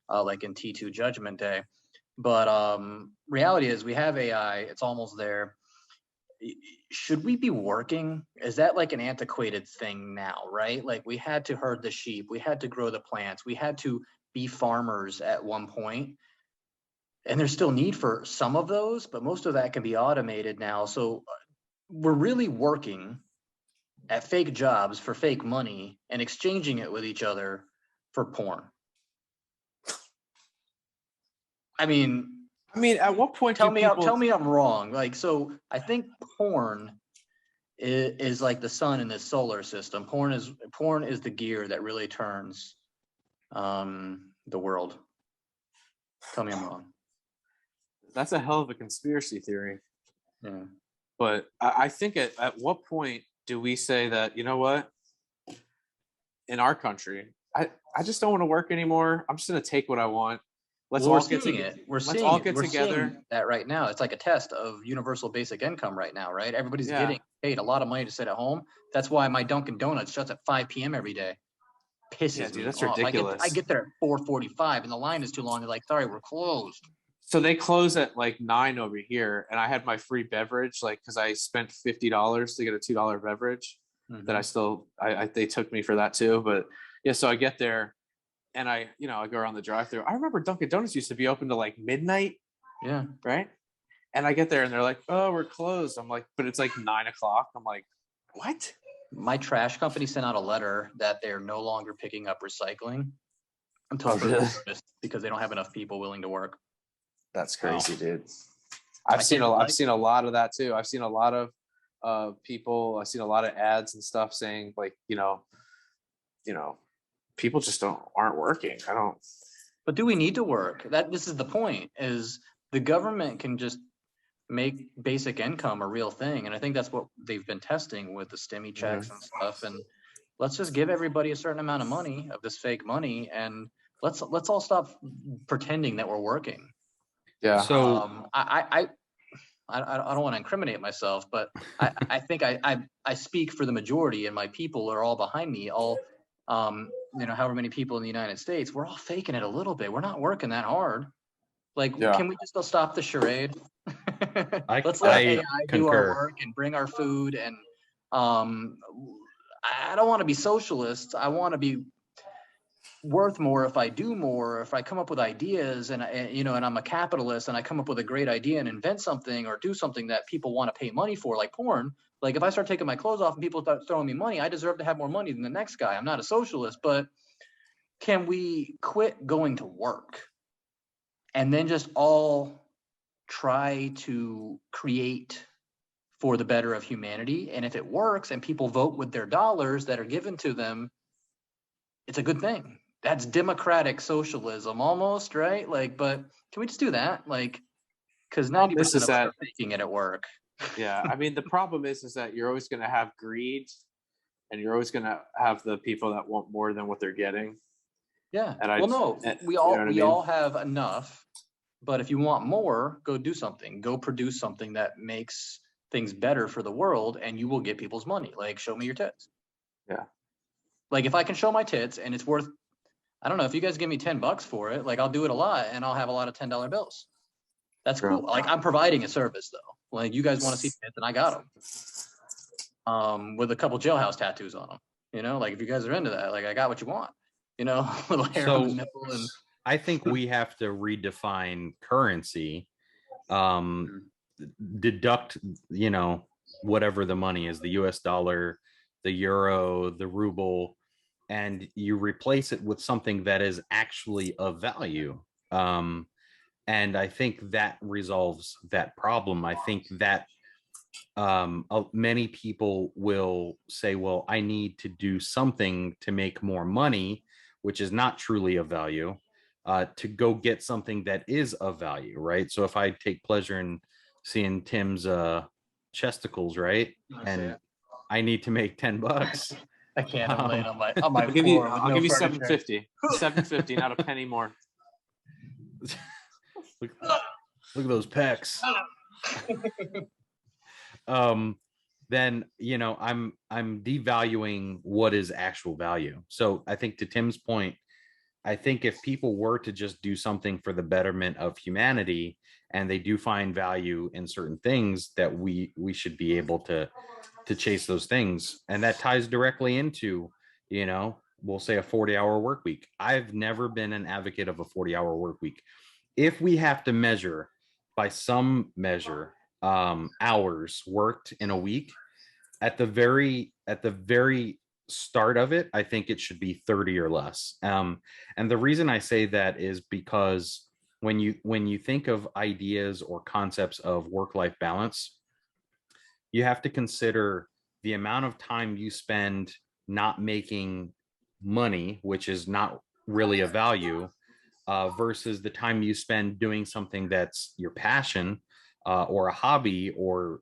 like in T2 Judgment Day. But reality is we have AI. It's almost there. Should we be working? Is that like an antiquated thing now, right? Like, we had to herd the sheep. We had to grow the plants. We had to be farmers at one point. And there's still need for some of those, but most of that can be automated now. So we're really working at fake jobs for fake money and exchanging it with each other for porn. I mean,
at what point
tell
do
me
people?
tell me I'm wrong. Like, so I think porn is like the sun in this solar system. Porn is the gear that really turns the world. Tell me I'm wrong.
That's a hell of a conspiracy theory.
Yeah.
But I think at what point do we say that, you know what? In our country, I just don't want to work anymore. I'm just going to take what I want. Let's
Well,
all
we're
get
seeing
together.
it. We're
Let's
seeing
all
it.
get
We're
together.
seeing that right now. It's like a test of universal basic income right now, right? Everybody's
Yeah.
getting paid a lot of money to sit at home. That's why my Dunkin' Donuts shuts at 5 p.m. every day. Pisses
Yeah, dude,
me
that's
off.
ridiculous.
I get there at 4:45 and the line is too long. They're like, sorry, we're closed.
So they close at like 9 over here, and I had my free beverage, like, because I spent $50 to get a $2 beverage. That they took me for that too. But yeah, so I get there, and I go around the drive-thru. I remember Dunkin' Donuts used to be open to like midnight.
Yeah.
Right. And I get there, and they're like, "Oh, we're closed." I'm like, "But it's like 9 o'clock." I'm like, "What?"
My trash company sent out a letter that they're no longer picking up recycling until further notice because they don't have enough people willing to work.
That's crazy, dude. I've seen a lot of that too. I've seen a lot of people. I've seen a lot of ads and stuff saying like, people just aren't working. I don't.
But do we need to work? This is the point, is the government can just make basic income a real thing. And I think that's what they've been testing with the stimmy checks and stuff. And let's just give everybody a certain amount of money, of this fake money, and let's all stop pretending that we're working.
Yeah.
So
I don't want to incriminate myself, but I think I speak for the majority, and my people are all behind me. However many people in the United States, we're all faking it a little bit. We're not working that hard. Like, can we just stop the charade? Let's let AI do our work and bring our food. And I don't want to be socialist. I want to be worth more if I do more, if I come up with ideas and I'm a capitalist and I come up with a great idea and invent something or do something that people want to pay money for, like porn. Like, if I start taking my clothes off and people start throwing me money, I deserve to have more money than the next guy. I'm not a socialist, but can we quit going to work and then just all try to create for the better of humanity? And if it works and people vote with their dollars that are given to them, it's a good thing. That's democratic socialism almost, right? Like, but can we just do that? Like, because 90% of us are faking it at work.
Yeah, I mean, the problem is that you're always going to have greed, and you're always going to have the people that want more than what they're getting.
Yeah. And we all have enough, but if you want more, go do something. Go produce something that makes things better for the world, and you will get people's money. Like, show me your tits.
Yeah.
Like, if I can show my tits and it's worth, I don't know, if you guys give me $10 for it, like, I'll do it a lot and I'll have a lot of $10 bills. That's cool. Like, I'm providing a service though. Like, you guys want to see tits and I got them. With a couple jailhouse tattoos on them. Like, if you guys are into that, like, I got what you want. Little hair on the nipple. And
I think we have to redefine currency. Deduct, whatever the money is, the US dollar, the euro, the ruble, and you replace it with something that is actually of value. And I think that resolves that problem. I think that many people will say, well, I need to do something to make more money, which is not truly of value, to go get something that is of value, right? So if I take pleasure in seeing Tim's chesticles, right? And I need to make $10.
I can't. I'm laying on my I'll
give you $750. $750, not a penny more.
Look at those pecs. Then I'm devaluing what is actual value. So I think, to Tim's point, I think if people were to just do something for the betterment of humanity, and they do find value in certain things, that we should be able to chase those things. And that ties directly into, we'll say a 40-hour work week. I've never been an advocate of a 40-hour work week. if we have to measure by some measure hours worked in a week, at the very start of it, I think it should be 30 or less. And the reason I say that is because when you think of ideas or concepts of work-life balance, you have to consider the amount of time you spend not making money, which is not really a value, versus the time you spend doing something that's your passion, or a hobby, or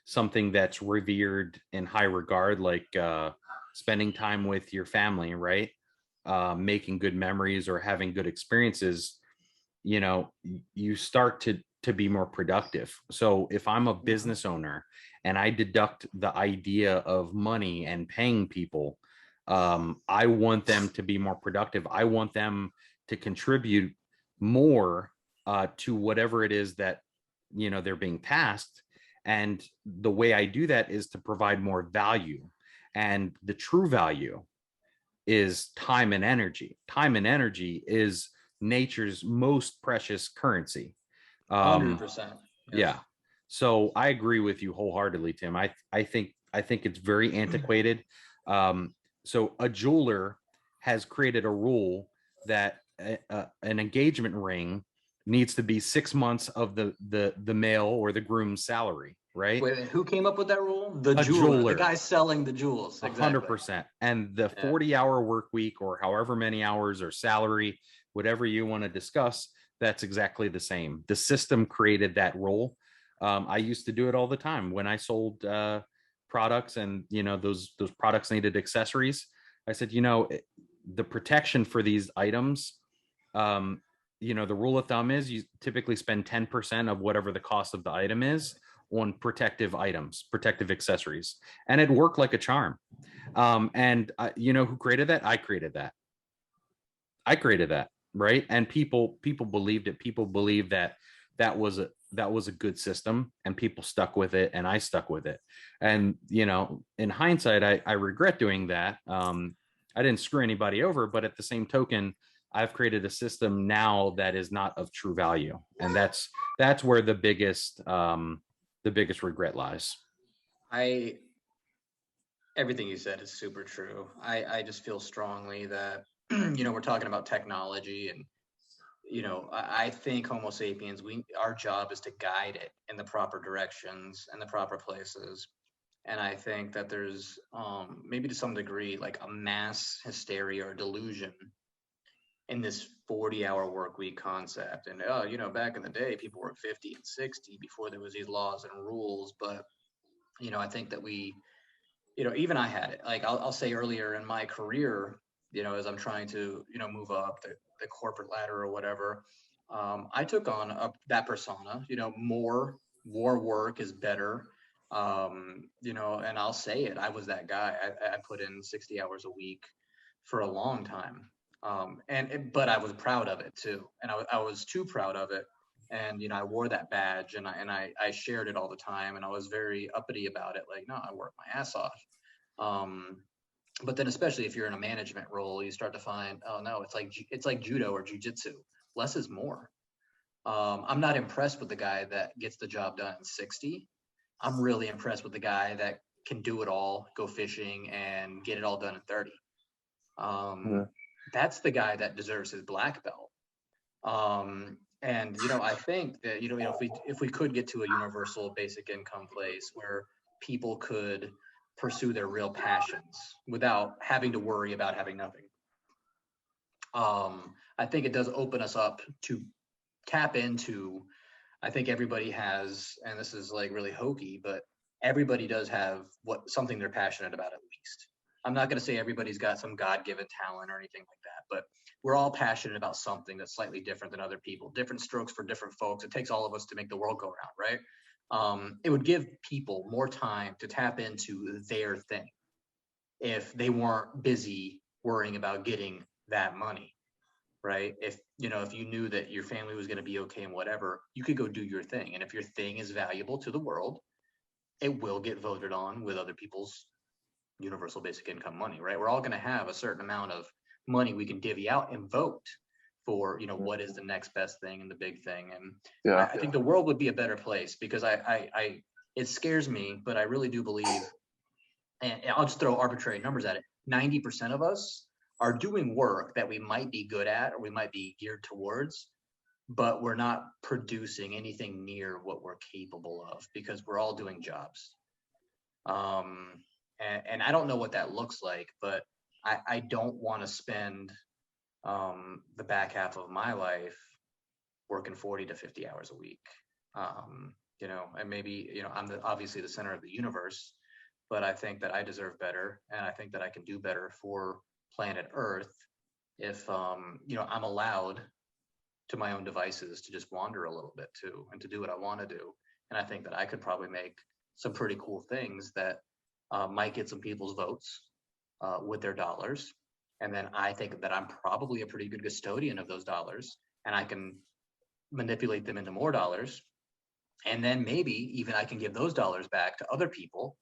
something that's revered in high regard, like spending time with your family, right? Making good memories or having good experiences. You start to be more productive. So if I'm a business owner and I deduct the idea of money and paying people, I want them to be more productive. I want them to contribute more to whatever it is that they're being tasked. And the way I do that is to provide more value. And the true value is time and energy. Time and energy is nature's most precious currency.
100%.
Yeah. So I agree with you wholeheartedly, Tim. I think it's very antiquated. So a jeweler has created a rule that an engagement ring needs to be 6 months of the male or the groom's salary, right?
Wait, who came up with that rule? The
A
jeweler, the
jeweler.
guy selling the jewels. Exactly.
100%. And the
Yeah.
40-hour work week, or however many hours, or salary, whatever you want to discuss, that's exactly the same. The system created that role. I used to do it all the time when I sold products, and those products needed accessories. I said, the protection for these items, the rule of thumb is you typically spend 10% of whatever the cost of the item is on protective items, protective accessories, and it worked like a charm. And who created that? I created that. Right? And people believed it. People believed that was a good system, and people stuck with it, and I stuck with it. And in hindsight, I regret doing that. I didn't screw anybody over, but at the same token, I've created a system now that is not of true value, and that's where the biggest regret lies.
Everything you said is super true. I just feel strongly that we're talking about technology, and I think Homo sapiens, our job is to guide it in the proper directions and the proper places. And I think that there's maybe to some degree like a mass hysteria or delusion in this 40-hour work week concept. And back in the day, people worked 50 and 60 before there was these laws and rules. But I think that even I had it. Like I'll say earlier in my career, as I'm trying to move up the corporate ladder or whatever, I took on that persona. More work is better. And I'll say it. I was that guy. I put in 60 hours a week for a long time. But I was proud of it too, and I was too proud of it, and I wore that badge, and I shared it all the time, and I was very uppity about it, like, no, I work my ass off. But then, especially if you're in a management role, you start to find, oh no, it's like judo or jujitsu. Less is more. I'm not impressed with the guy that gets the job done in 60. I'm really impressed with the guy that can do it all, go fishing, and get it all done in 30. That's the guy that deserves his black belt. And I think that if we could get to a universal basic income place where people could pursue their real passions without having to worry about having nothing, I think it does open us up to tap into. I think everybody has, and this is like really hokey, but everybody does have something they're passionate about at least. I'm not going to say everybody's got some God-given talent or anything like that, but we're all passionate about something that's slightly different than other people. Different strokes for different folks. It takes all of us to make the world go round, right? It would give people more time to tap into their thing if they weren't busy worrying about getting that money, right? If you knew that your family was going to be okay and whatever, you could go do your thing. And if your thing is valuable to the world, it will get voted on with other people's universal basic income money, right? We're all going to have a certain amount of money we can divvy out and vote for, what is the next best thing and the big thing. And
Yeah.
I think the world would be a better place, because it scares me, but I really do believe, and I'll just throw arbitrary numbers at it. 90% of us are doing work that we might be good at, or we might be geared towards, but we're not producing anything near what we're capable of, because we're all doing jobs. And I don't know what that looks like, but I don't want to spend the back half of my life working 40 to 50 hours a week. And maybe, I'm obviously the center of the universe, but I think that I deserve better, and I think that I can do better for planet Earth if, I'm allowed to my own devices to just wander a little bit too, and to do what I want to do. And I think that I could probably make some pretty cool things that might get some people's votes with their dollars. And then I think that I'm probably a pretty good custodian of those dollars, and I can manipulate them into more dollars. And then maybe even I can give those dollars back to other people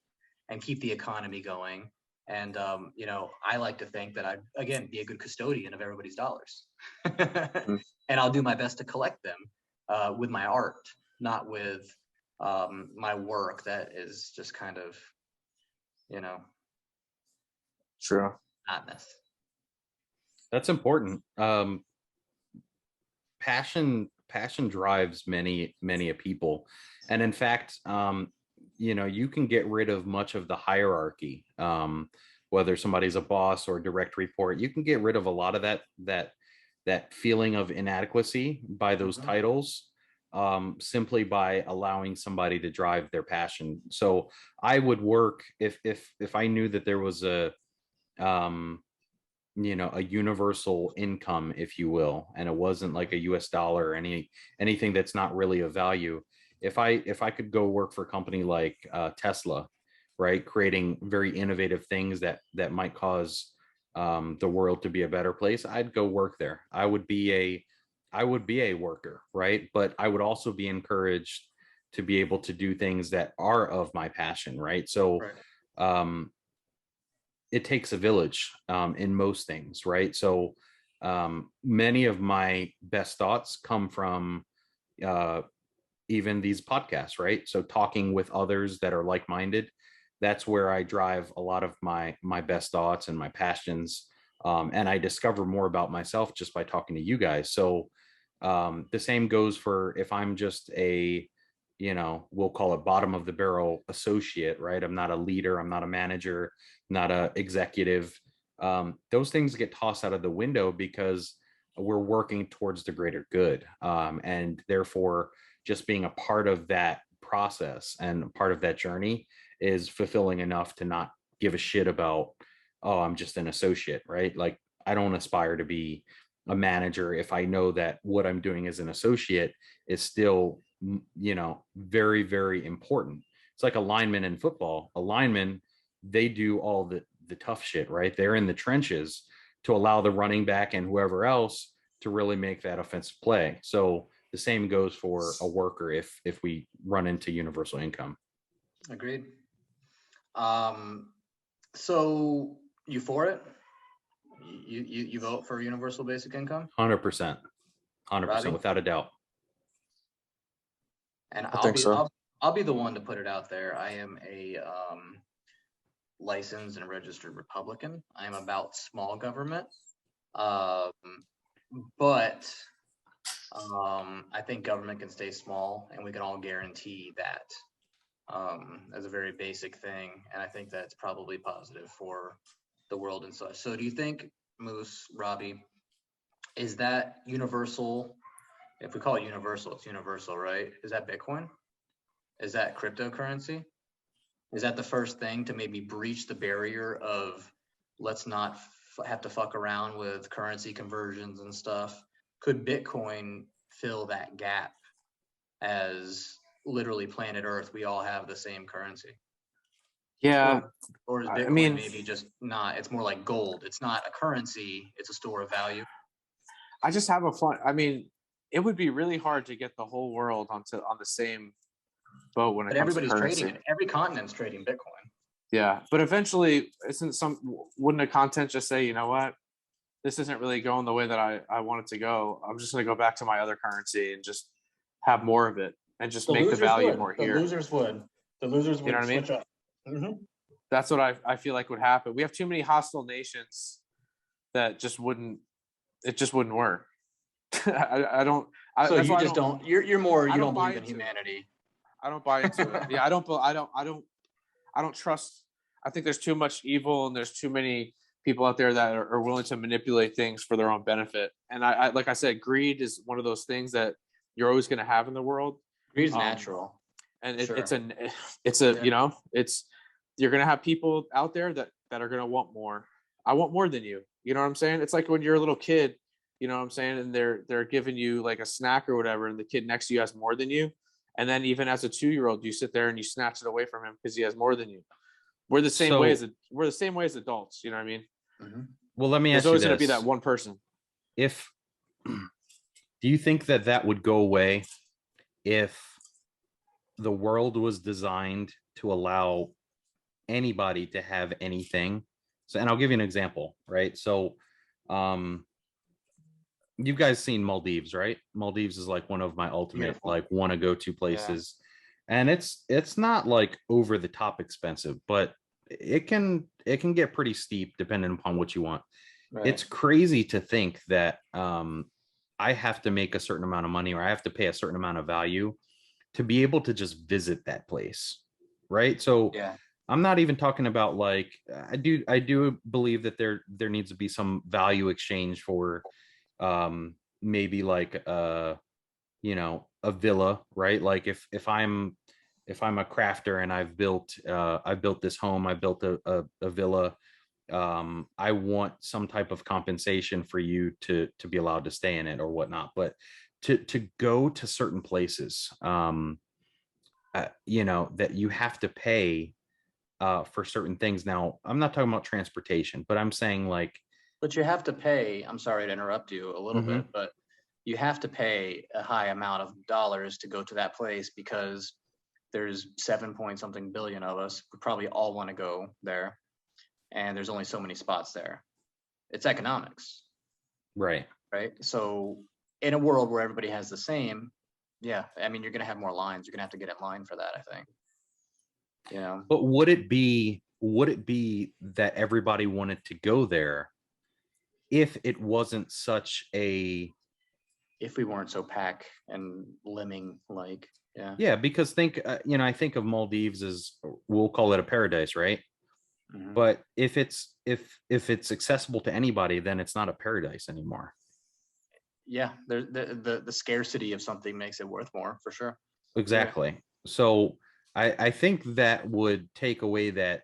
and keep the economy going. And, I like to think that I'd, again, be a good custodian of everybody's dollars. And I'll do my best to collect them with my art, not with my work that is just kind of,
True.
hotness.
That's important. Passion drives many a people, and in fact, you can get rid of much of the hierarchy. Whether somebody's a boss or a direct report, you can get rid of a lot of that feeling of inadequacy by those titles, simply by allowing somebody to drive their passion. So I would work if I knew that there was a universal income, if you will, and it wasn't like a US dollar or anything that's not really of value. If I could go work for a company like Tesla, right, creating very innovative things that might cause the world to be a better place, I'd go work there. I would be a worker, right? But I would also be encouraged to be able to do things that are of my passion, right? So it takes a village in most things, right? So many of my best thoughts come from even these podcasts, right? So talking with others that are like-minded, that's where I drive a lot of my best thoughts and my passions. And I discover more about myself just by talking to you guys. So the same goes for if I'm just a, we'll call it bottom of the barrel associate, right? I'm not a leader, I'm not a manager, not a executive. Those things get tossed out of the window because we're working towards the greater good. And therefore, just being a part of that process and part of that journey is fulfilling enough to not give a shit about, oh, I'm just an associate, right? Like, I don't aspire to be a manager if I know that what I'm doing as an associate is still, very, very important. It's like a lineman in football. A lineman, they do all the tough shit, right? They're in the trenches to allow the running back and whoever else to really make that offensive play. So the same goes for a worker if we run into universal income.
Agreed. So you for it? You vote for universal basic income?
100%,
Robbie?
without a doubt.
And
I think so.
I'll be the one to put it out there. I am a licensed and registered Republican. I am about small government, but I think government can stay small, and we can all guarantee that as a very basic thing. And I think that's probably positive for the world and such. So do you think, Moose, Robbie, is that universal? If we call it universal, it's universal, right? Is that Bitcoin? Is that cryptocurrency? Is that the first thing to maybe breach the barrier of let's not have to fuck around with currency conversions and stuff? Could Bitcoin fill that gap as literally planet Earth, we all have the same currency?
Yeah.
Or is Bitcoin maybe just not, it's more like gold. It's not a currency, it's a store of value.
I just have a fun, it would be really hard to get the whole world on the same boat when it comes to
everybody's
currency.
trading it. Every continent's trading Bitcoin.
Yeah, but eventually, wouldn't the content just say, you know what, this isn't really going the way that I want it to go. I'm just going to go back to my other currency and just have more of it and just make the value more here.
The losers would. The losers
You know
would
what I mean?
switch up.
That's what I feel like would happen. We have too many hostile nations that just wouldn't, it just wouldn't work. I don't.
So
that's
you
why I
just don't. You're more. You
I
don't
buy
believe in
into it.
humanity.
I don't buy into it. Yeah, I don't trust. I think there's too much evil and there's too many people out there that are willing to manipulate things for their own benefit. And I like I said, greed is one of those things that you're always going to have in the world.
Greed is natural.
And
Sure.
it's a you know, it's, you're going to have people out there that are going to want more. I want more than you. You know what I'm saying? It's like when you're a little kid, you know what I'm saying? And they're giving you like a snack or whatever, and the kid next to you has more than you. And then even as a 2-year-old, you sit there and you snatch it away from him because he has more than you. We're the same way as adults. You know what I mean?
Well, let me ask
There's always
you
going to be
this.
that one person.
If do you think that would go away if the world was designed to allow anybody to have anything? So, and I'll give you an example, right? So, you guys seen Maldives, right? Maldives is like one of my ultimate
Beautiful.
like want to go to places. And it's not like over the top expensive, but it can get pretty steep depending upon what you want.
Right.
It's crazy to think that I have to make a certain amount of money or I have to pay a certain amount of value to be able to just visit that place, right? So
Yeah.
I'm not even talking about like I do believe that there needs to be some value exchange for maybe like you know, a villa, right? Like if I'm a crafter and I've built this home, I built a villa, I want some type of compensation for you to be allowed to stay in it or whatnot. But to go to certain places, you know, that you have to pay for certain things. Now, I'm not talking about transportation, but I'm saying like,
But you have to pay. I'm sorry to interrupt you a little bit, but you have to pay a high amount of dollars to go to that place because there's 7 point something billion of us. We probably all want to go there, and there's only so many spots there. It's economics,
right?
So in a world where everybody has the same, yeah, I mean, you're gonna have more lines. You're gonna have to get in line for that, I think. You know.
But would it be that everybody wanted to go there if it wasn't such a,
if we weren't so pack and lemming like?
Yeah, because think you know, I think of Maldives as, we'll call it a paradise, right? But if it's accessible to anybody, then it's not a paradise anymore.
Yeah, the scarcity of something makes it worth more, for sure.
Exactly. So I think that would take away that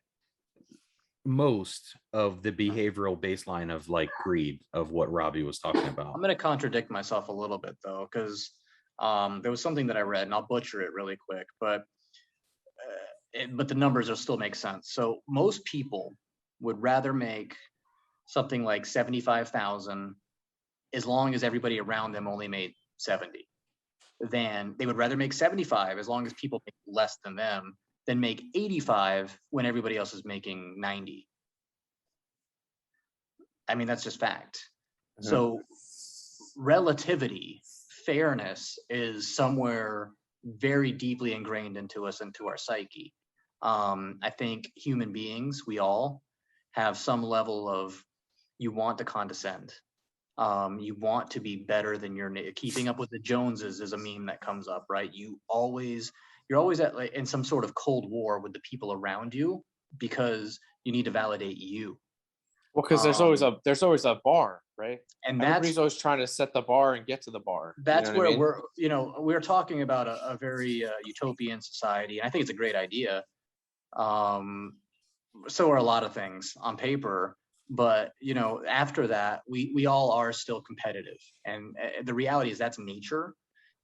most of the behavioral baseline of like greed of what Robbie was talking about.
I'm going to contradict myself a little bit though, because there was something that I read, and I'll butcher it really quick, but the numbers will still make sense. So most people would rather make something like 75,000 as long as everybody around them only made 70. Than they would rather make 75 as long as people make less than them than make 85 when everybody else is making 90. I mean, that's just fact. So relativity, fairness is somewhere very deeply ingrained into us, into our psyche. I think human beings, we all have some level of, you want to condescend. You want to be better than your keeping up with the Joneses is a meme that comes up, right? You're always at like in some sort of cold war with the people around you because you need to validate you.
Well, because there's always a bar, right?
And
everybody's always trying to set the bar and get to the bar.
That's where we're talking about a very utopian society, and I think it's a great idea. So are a lot of things on paper. But after that, we all are still competitive, and the reality is that's nature.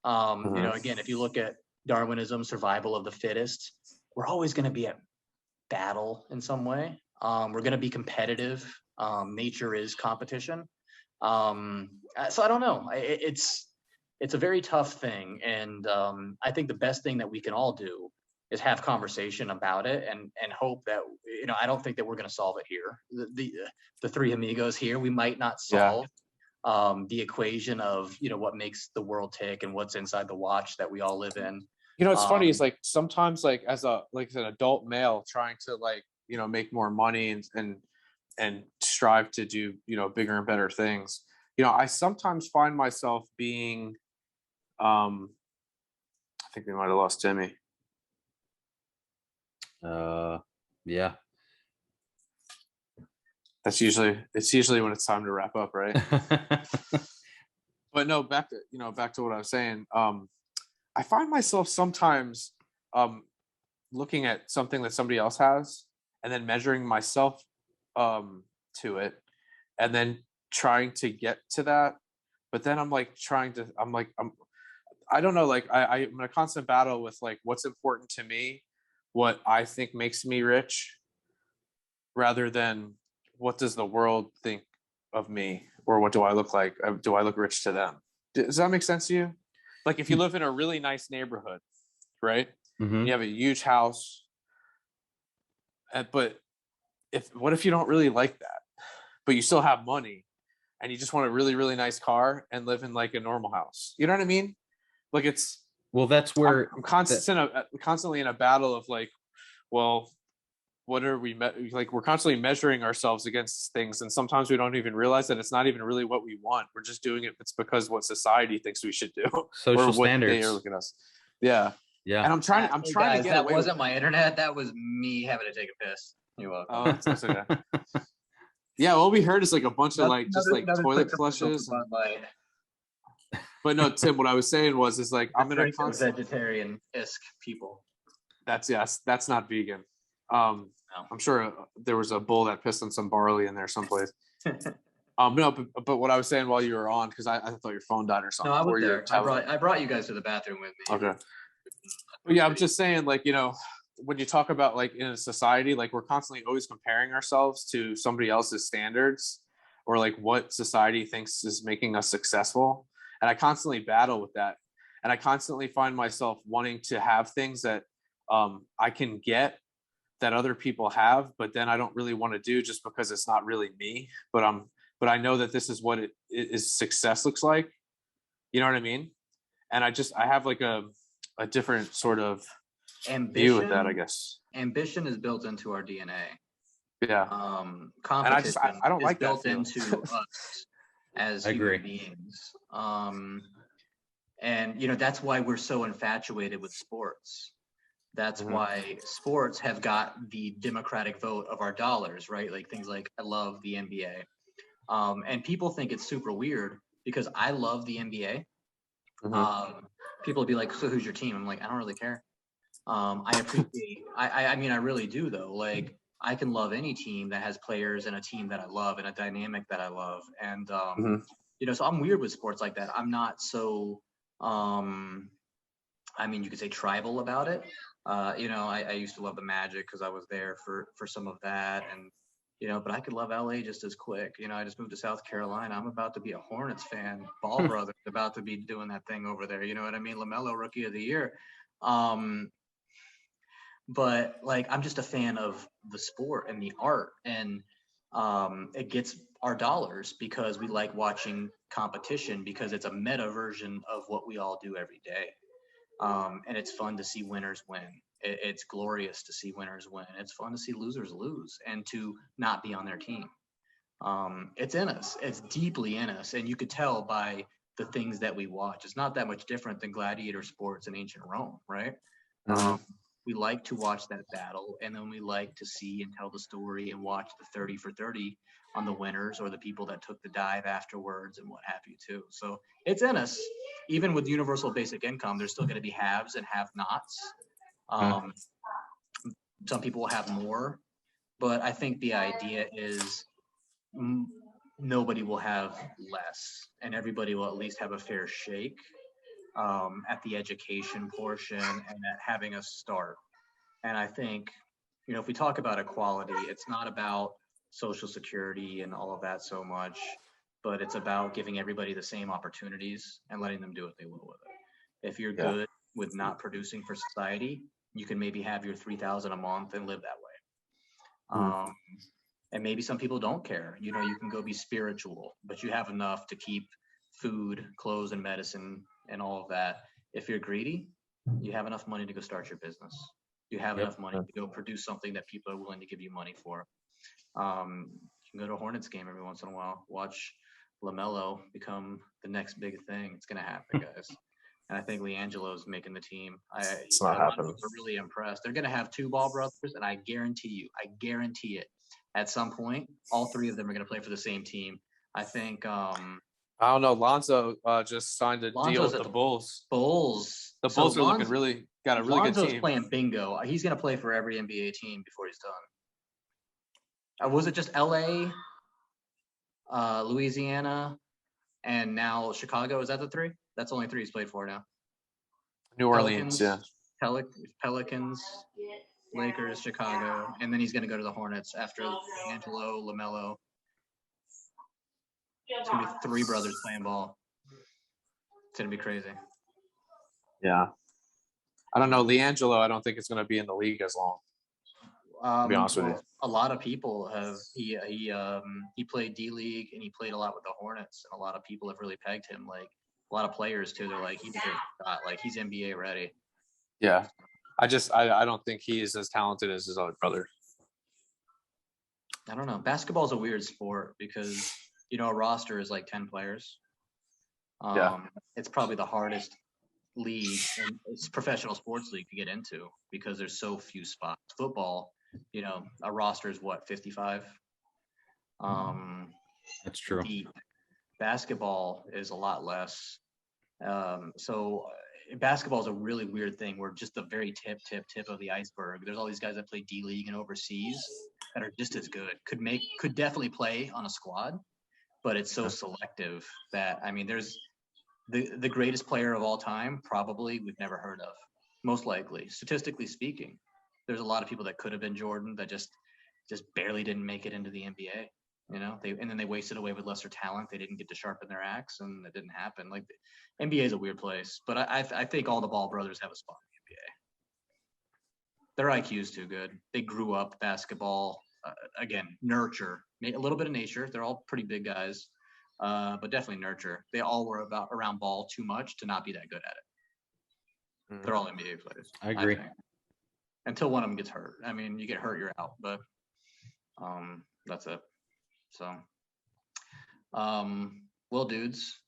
Again, if you look at Darwinism, survival of the fittest, we're always going to be at battle in some way. We're going to be competitive. Nature is competition. So I don't know. It's a very tough thing, and I think the best thing that we can all do is have conversation about it and hope that, I don't think that we're going to solve it here. The three amigos here, we might not solve the equation of, what makes the world tick and what's inside the watch that we all live in.
It's funny is like sometimes like as an adult male trying to like, make more money and strive to do, bigger and better things. I sometimes find myself being, I think we might have lost Timmy.
Yeah.
It's usually when it's time to wrap up, right? But no, back to what I was saying. I find myself sometimes looking at something that somebody else has and then measuring myself to it and then trying to get to that. But then I'm I don't know, like I'm in a constant battle with like what's important to me, what I think makes me rich, rather than what does the world think of me, or what do I look like? Do I look rich to them? Does that make sense to you? Like if you live in a really nice neighborhood, right?
Mhm.
You have a huge house, but what if you don't really like that, but you still have money and you just want a really, really nice car and live in like a normal house? You know what I mean? Like
that's where
I'm constantly in a battle of like, well, what are we like? We're constantly measuring ourselves against things, and sometimes we don't even realize that it's not even really what we want. We're just doing it. It's because what society thinks we should do,
social
or what
standards.
they are looking at us. Yeah.
Yeah.
And I'm trying
Hey
to
guys,
get
that
away
wasn't
with
my internet. That was me having to take a piss. You're welcome.
Oh, that's okay. Yeah, all we heard is like a bunch of like just like toilet flushes. But no, Tim, what I was saying is like I'm in a constant
vegetarian-esque people.
That's not vegan. No. I'm sure there was a bull that pissed on some barley in there someplace. No, but what I was saying while you were on, because I thought your phone died or something.
No, I was there. I brought you guys to the bathroom with me.
Okay. But yeah, I'm just saying, like, when you talk about like in a society, like we're constantly always comparing ourselves to somebody else's standards, or like what society thinks is making us successful. And I constantly battle with that. And I constantly find myself wanting to have things that I can get that other people have, but then I don't really want to do just because it's not really me. But I know that this is what it is success looks like. You know what I mean? And I have like a different sort of view with that, I guess.
Ambition is built into our DNA.
Yeah.
Competition
and I don't like
built
that
into us as human beings. And that's why we're so infatuated with sports. That's why sports have got the democratic vote of our dollars, right? Like things like I love the NBA. And people think it's super weird because I love the NBA. People will be like, so who's your team? I'm like, I don't really care. I appreciate, I mean, I really do though. Like I can love any team that has players and a team that I love and a dynamic that I love. And, so I'm weird with sports like that. I'm not so, I mean, you could say tribal about it. I used to love the Magic because I was there for some of that. And, but I could love LA just as quick. I just moved to South Carolina. I'm about to be a Hornets fan. Ball Brothers about to be doing that thing over there. You know what I mean? LaMelo Rookie of the Year. But like, I'm just a fan of the sport and the art, and it gets our dollars because we like watching competition because it's a meta version of what we all do every day. And it's fun to see winners win. It's glorious to see winners win. It's fun to see losers lose and to not be on their team. It's in us. It's deeply in us. And you could tell by the things that we watch. It's not that much different than gladiator sports in ancient Rome, right? We like to watch that battle, and then we like to see and tell the story and watch the 30 for 30 on the winners or the people that took the dive afterwards and what have you too. So it's in us. Even with universal basic income, there's still going to be haves and have-nots. Some people will have more, but I think the idea is nobody will have less, and everybody will at least have a fair shake at the education portion and at having a start. And I think, if we talk about equality, it's not about social security and all of that so much, but it's about giving everybody the same opportunities and letting them do what they will with it. If you're good with not producing for society, you can maybe have your 3,000 a month and live that way.
Mm.
And maybe some people don't care. You know, you can go be spiritual, but you have enough to keep food, clothes, and medicine and all of that. If you're greedy, you have enough money to go start your business. You have enough money to go produce something that people are willing to give you money for. You can go to a Hornets game every once in a while, watch LaMelo become the next big thing. It's going to happen, guys. And I think LiAngelo's making the team.
It's not
a lot of
happening.
people are really impressed. They're going to have 2 Ball brothers, and I guarantee it, at some point, all 3 of them are going to play for the same team. I think
I don't know. Lonzo just signed a deal
Lonzo's
with
at
the Bulls.
The
Bulls are looking got a really
Lonzo's
good team.
playing bingo. He's going to play for every NBA team before he's done. Was it just LA, Louisiana, and now Chicago? Is that the 3? That's only 3 he's played for now.
New Orleans,
Pelicans, Lakers, Chicago, and then he's going to go to the Hornets after Angelo, LaMelo. It's going to be 3 brothers playing ball. It's going to be crazy.
Yeah. I don't know. LiAngelo, I don't think it's going to be in the league as long. To be honest with you.
A lot of people have. He played D League and he played a lot with the Hornets, and a lot of people have really pegged him. Like a lot of players too. They're like, he deserves a shot. Like he's NBA ready.
Yeah. I don't think he is as talented as his other brother.
I don't know. Basketball is a weird sport because, you know, a roster is like 10 players. It's probably the hardest league, and it's professional sports league to get into because there's so few spots. Football, you know, a roster is what, 55?
That's true.
Deep. Basketball is a lot less. So basketball is a really weird thing. We're just the very tip of the iceberg. There's all these guys that play D League and overseas that are just as good. Could definitely play on a squad, but it's so selective that, I mean, there's the greatest player of all time, probably we've never heard of, most likely, statistically speaking. There's a lot of people that could have been Jordan that just barely didn't make it into the NBA. You know, and then they wasted away with lesser talent. They didn't get to sharpen their axe, and it didn't happen. Like, the NBA is a weird place, but I think all the Ball brothers have a spot in the NBA. Their IQ is too good. They grew up basketball. Again, nurture, a little bit of nature. They're all pretty big guys, but definitely nurture. They all were around ball too much to not be that good at it. They're all NBA players.
I agree.
think. Until one of them gets hurt. I mean, you get hurt, you're out. But that's it. So, well, dudes,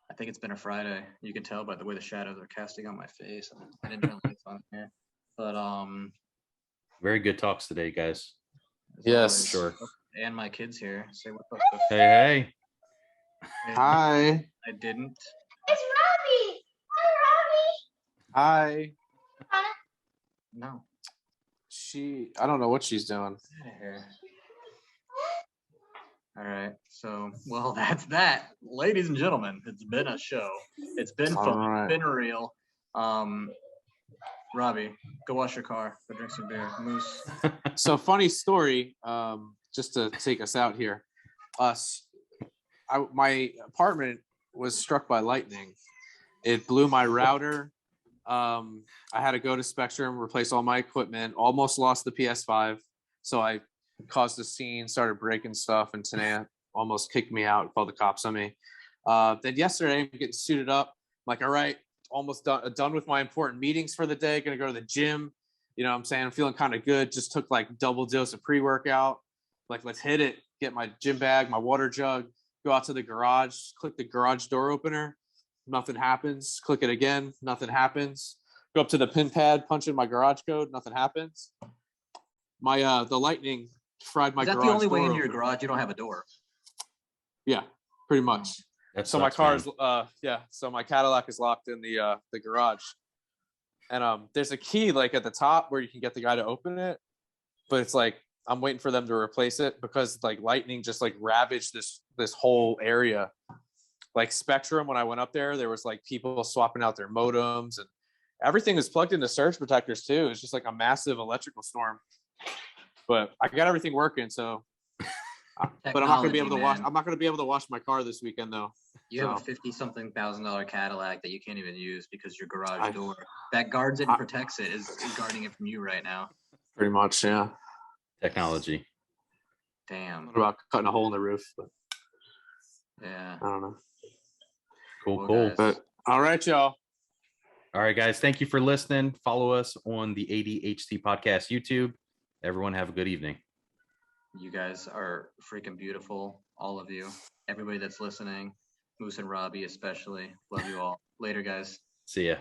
I think it's been a Friday. You can tell by the way the shadows are casting on my face. I didn't turn the lights on here, but
Very good talks today, guys.
Yes.
Sure.
And my kids here. Say what's up.
Hey.
Hi.
I didn't.
It's Robbie. Hi, Robbie.
Hi.
No.
I don't know what she's doing.
Out of here. All right. So, well, that's that. Ladies and gentlemen, it's been a show. It's been fun.
All right.
It's been real. Robbie, go wash your car. Go drink some beer. Moose.
So funny story, just to take us out here. My apartment was struck by lightning. It blew my router. I had to go to Spectrum, replace all my equipment, almost lost the PS5. So I caused a scene, started breaking stuff, and Tanea almost kicked me out, called the cops on me. Then yesterday, I'm getting suited up. I'm like, all right, almost done with my important meetings for the day. Gonna go to the gym. You know what I'm saying? I'm feeling kind of good. Just took like double dose of pre-workout. Like, let's hit it. Get my gym bag, my water jug, go out to the garage, click the garage door opener. Nothing happens. Click it again. Nothing happens. Go up to the pin pad, punch in my garage code. Nothing happens. My the lightning fried my garage.
Is that the only way
door
into your
opener.
garage? You don't have a door.
Yeah, pretty much. So my car is so my Cadillac is locked in the garage. And there's a key like at the top where you can get the guy to open it, but it's like I'm waiting for them to replace it because like lightning just like ravaged this whole area. Like Spectrum, when I went up there was like people swapping out their modems and everything is plugged into surge protectors too. It's just like a massive electrical storm. But I got everything working, so but I'm not gonna be able to wash. I'm not gonna be able to wash my car this weekend though.
You have a
So,
50-something $1,000 Cadillac that you can't even use because your garage
I-
door that guards it and protects it is guarding it from you right now.
pretty much, yeah.
Technology.
Damn.
What about cutting a hole in the roof? But
Yeah.
I don't know.
Cool,
Well,
cool.
guys,
But all right, y'all.
All right, guys. Thank you for listening. Follow us on the ADHD Podcast YouTube. Everyone have a good evening.
you guys are freaking beautiful. All of you. Everybody that's listening. Moose and Robbie especially. Love you all. Later, guys.
See ya.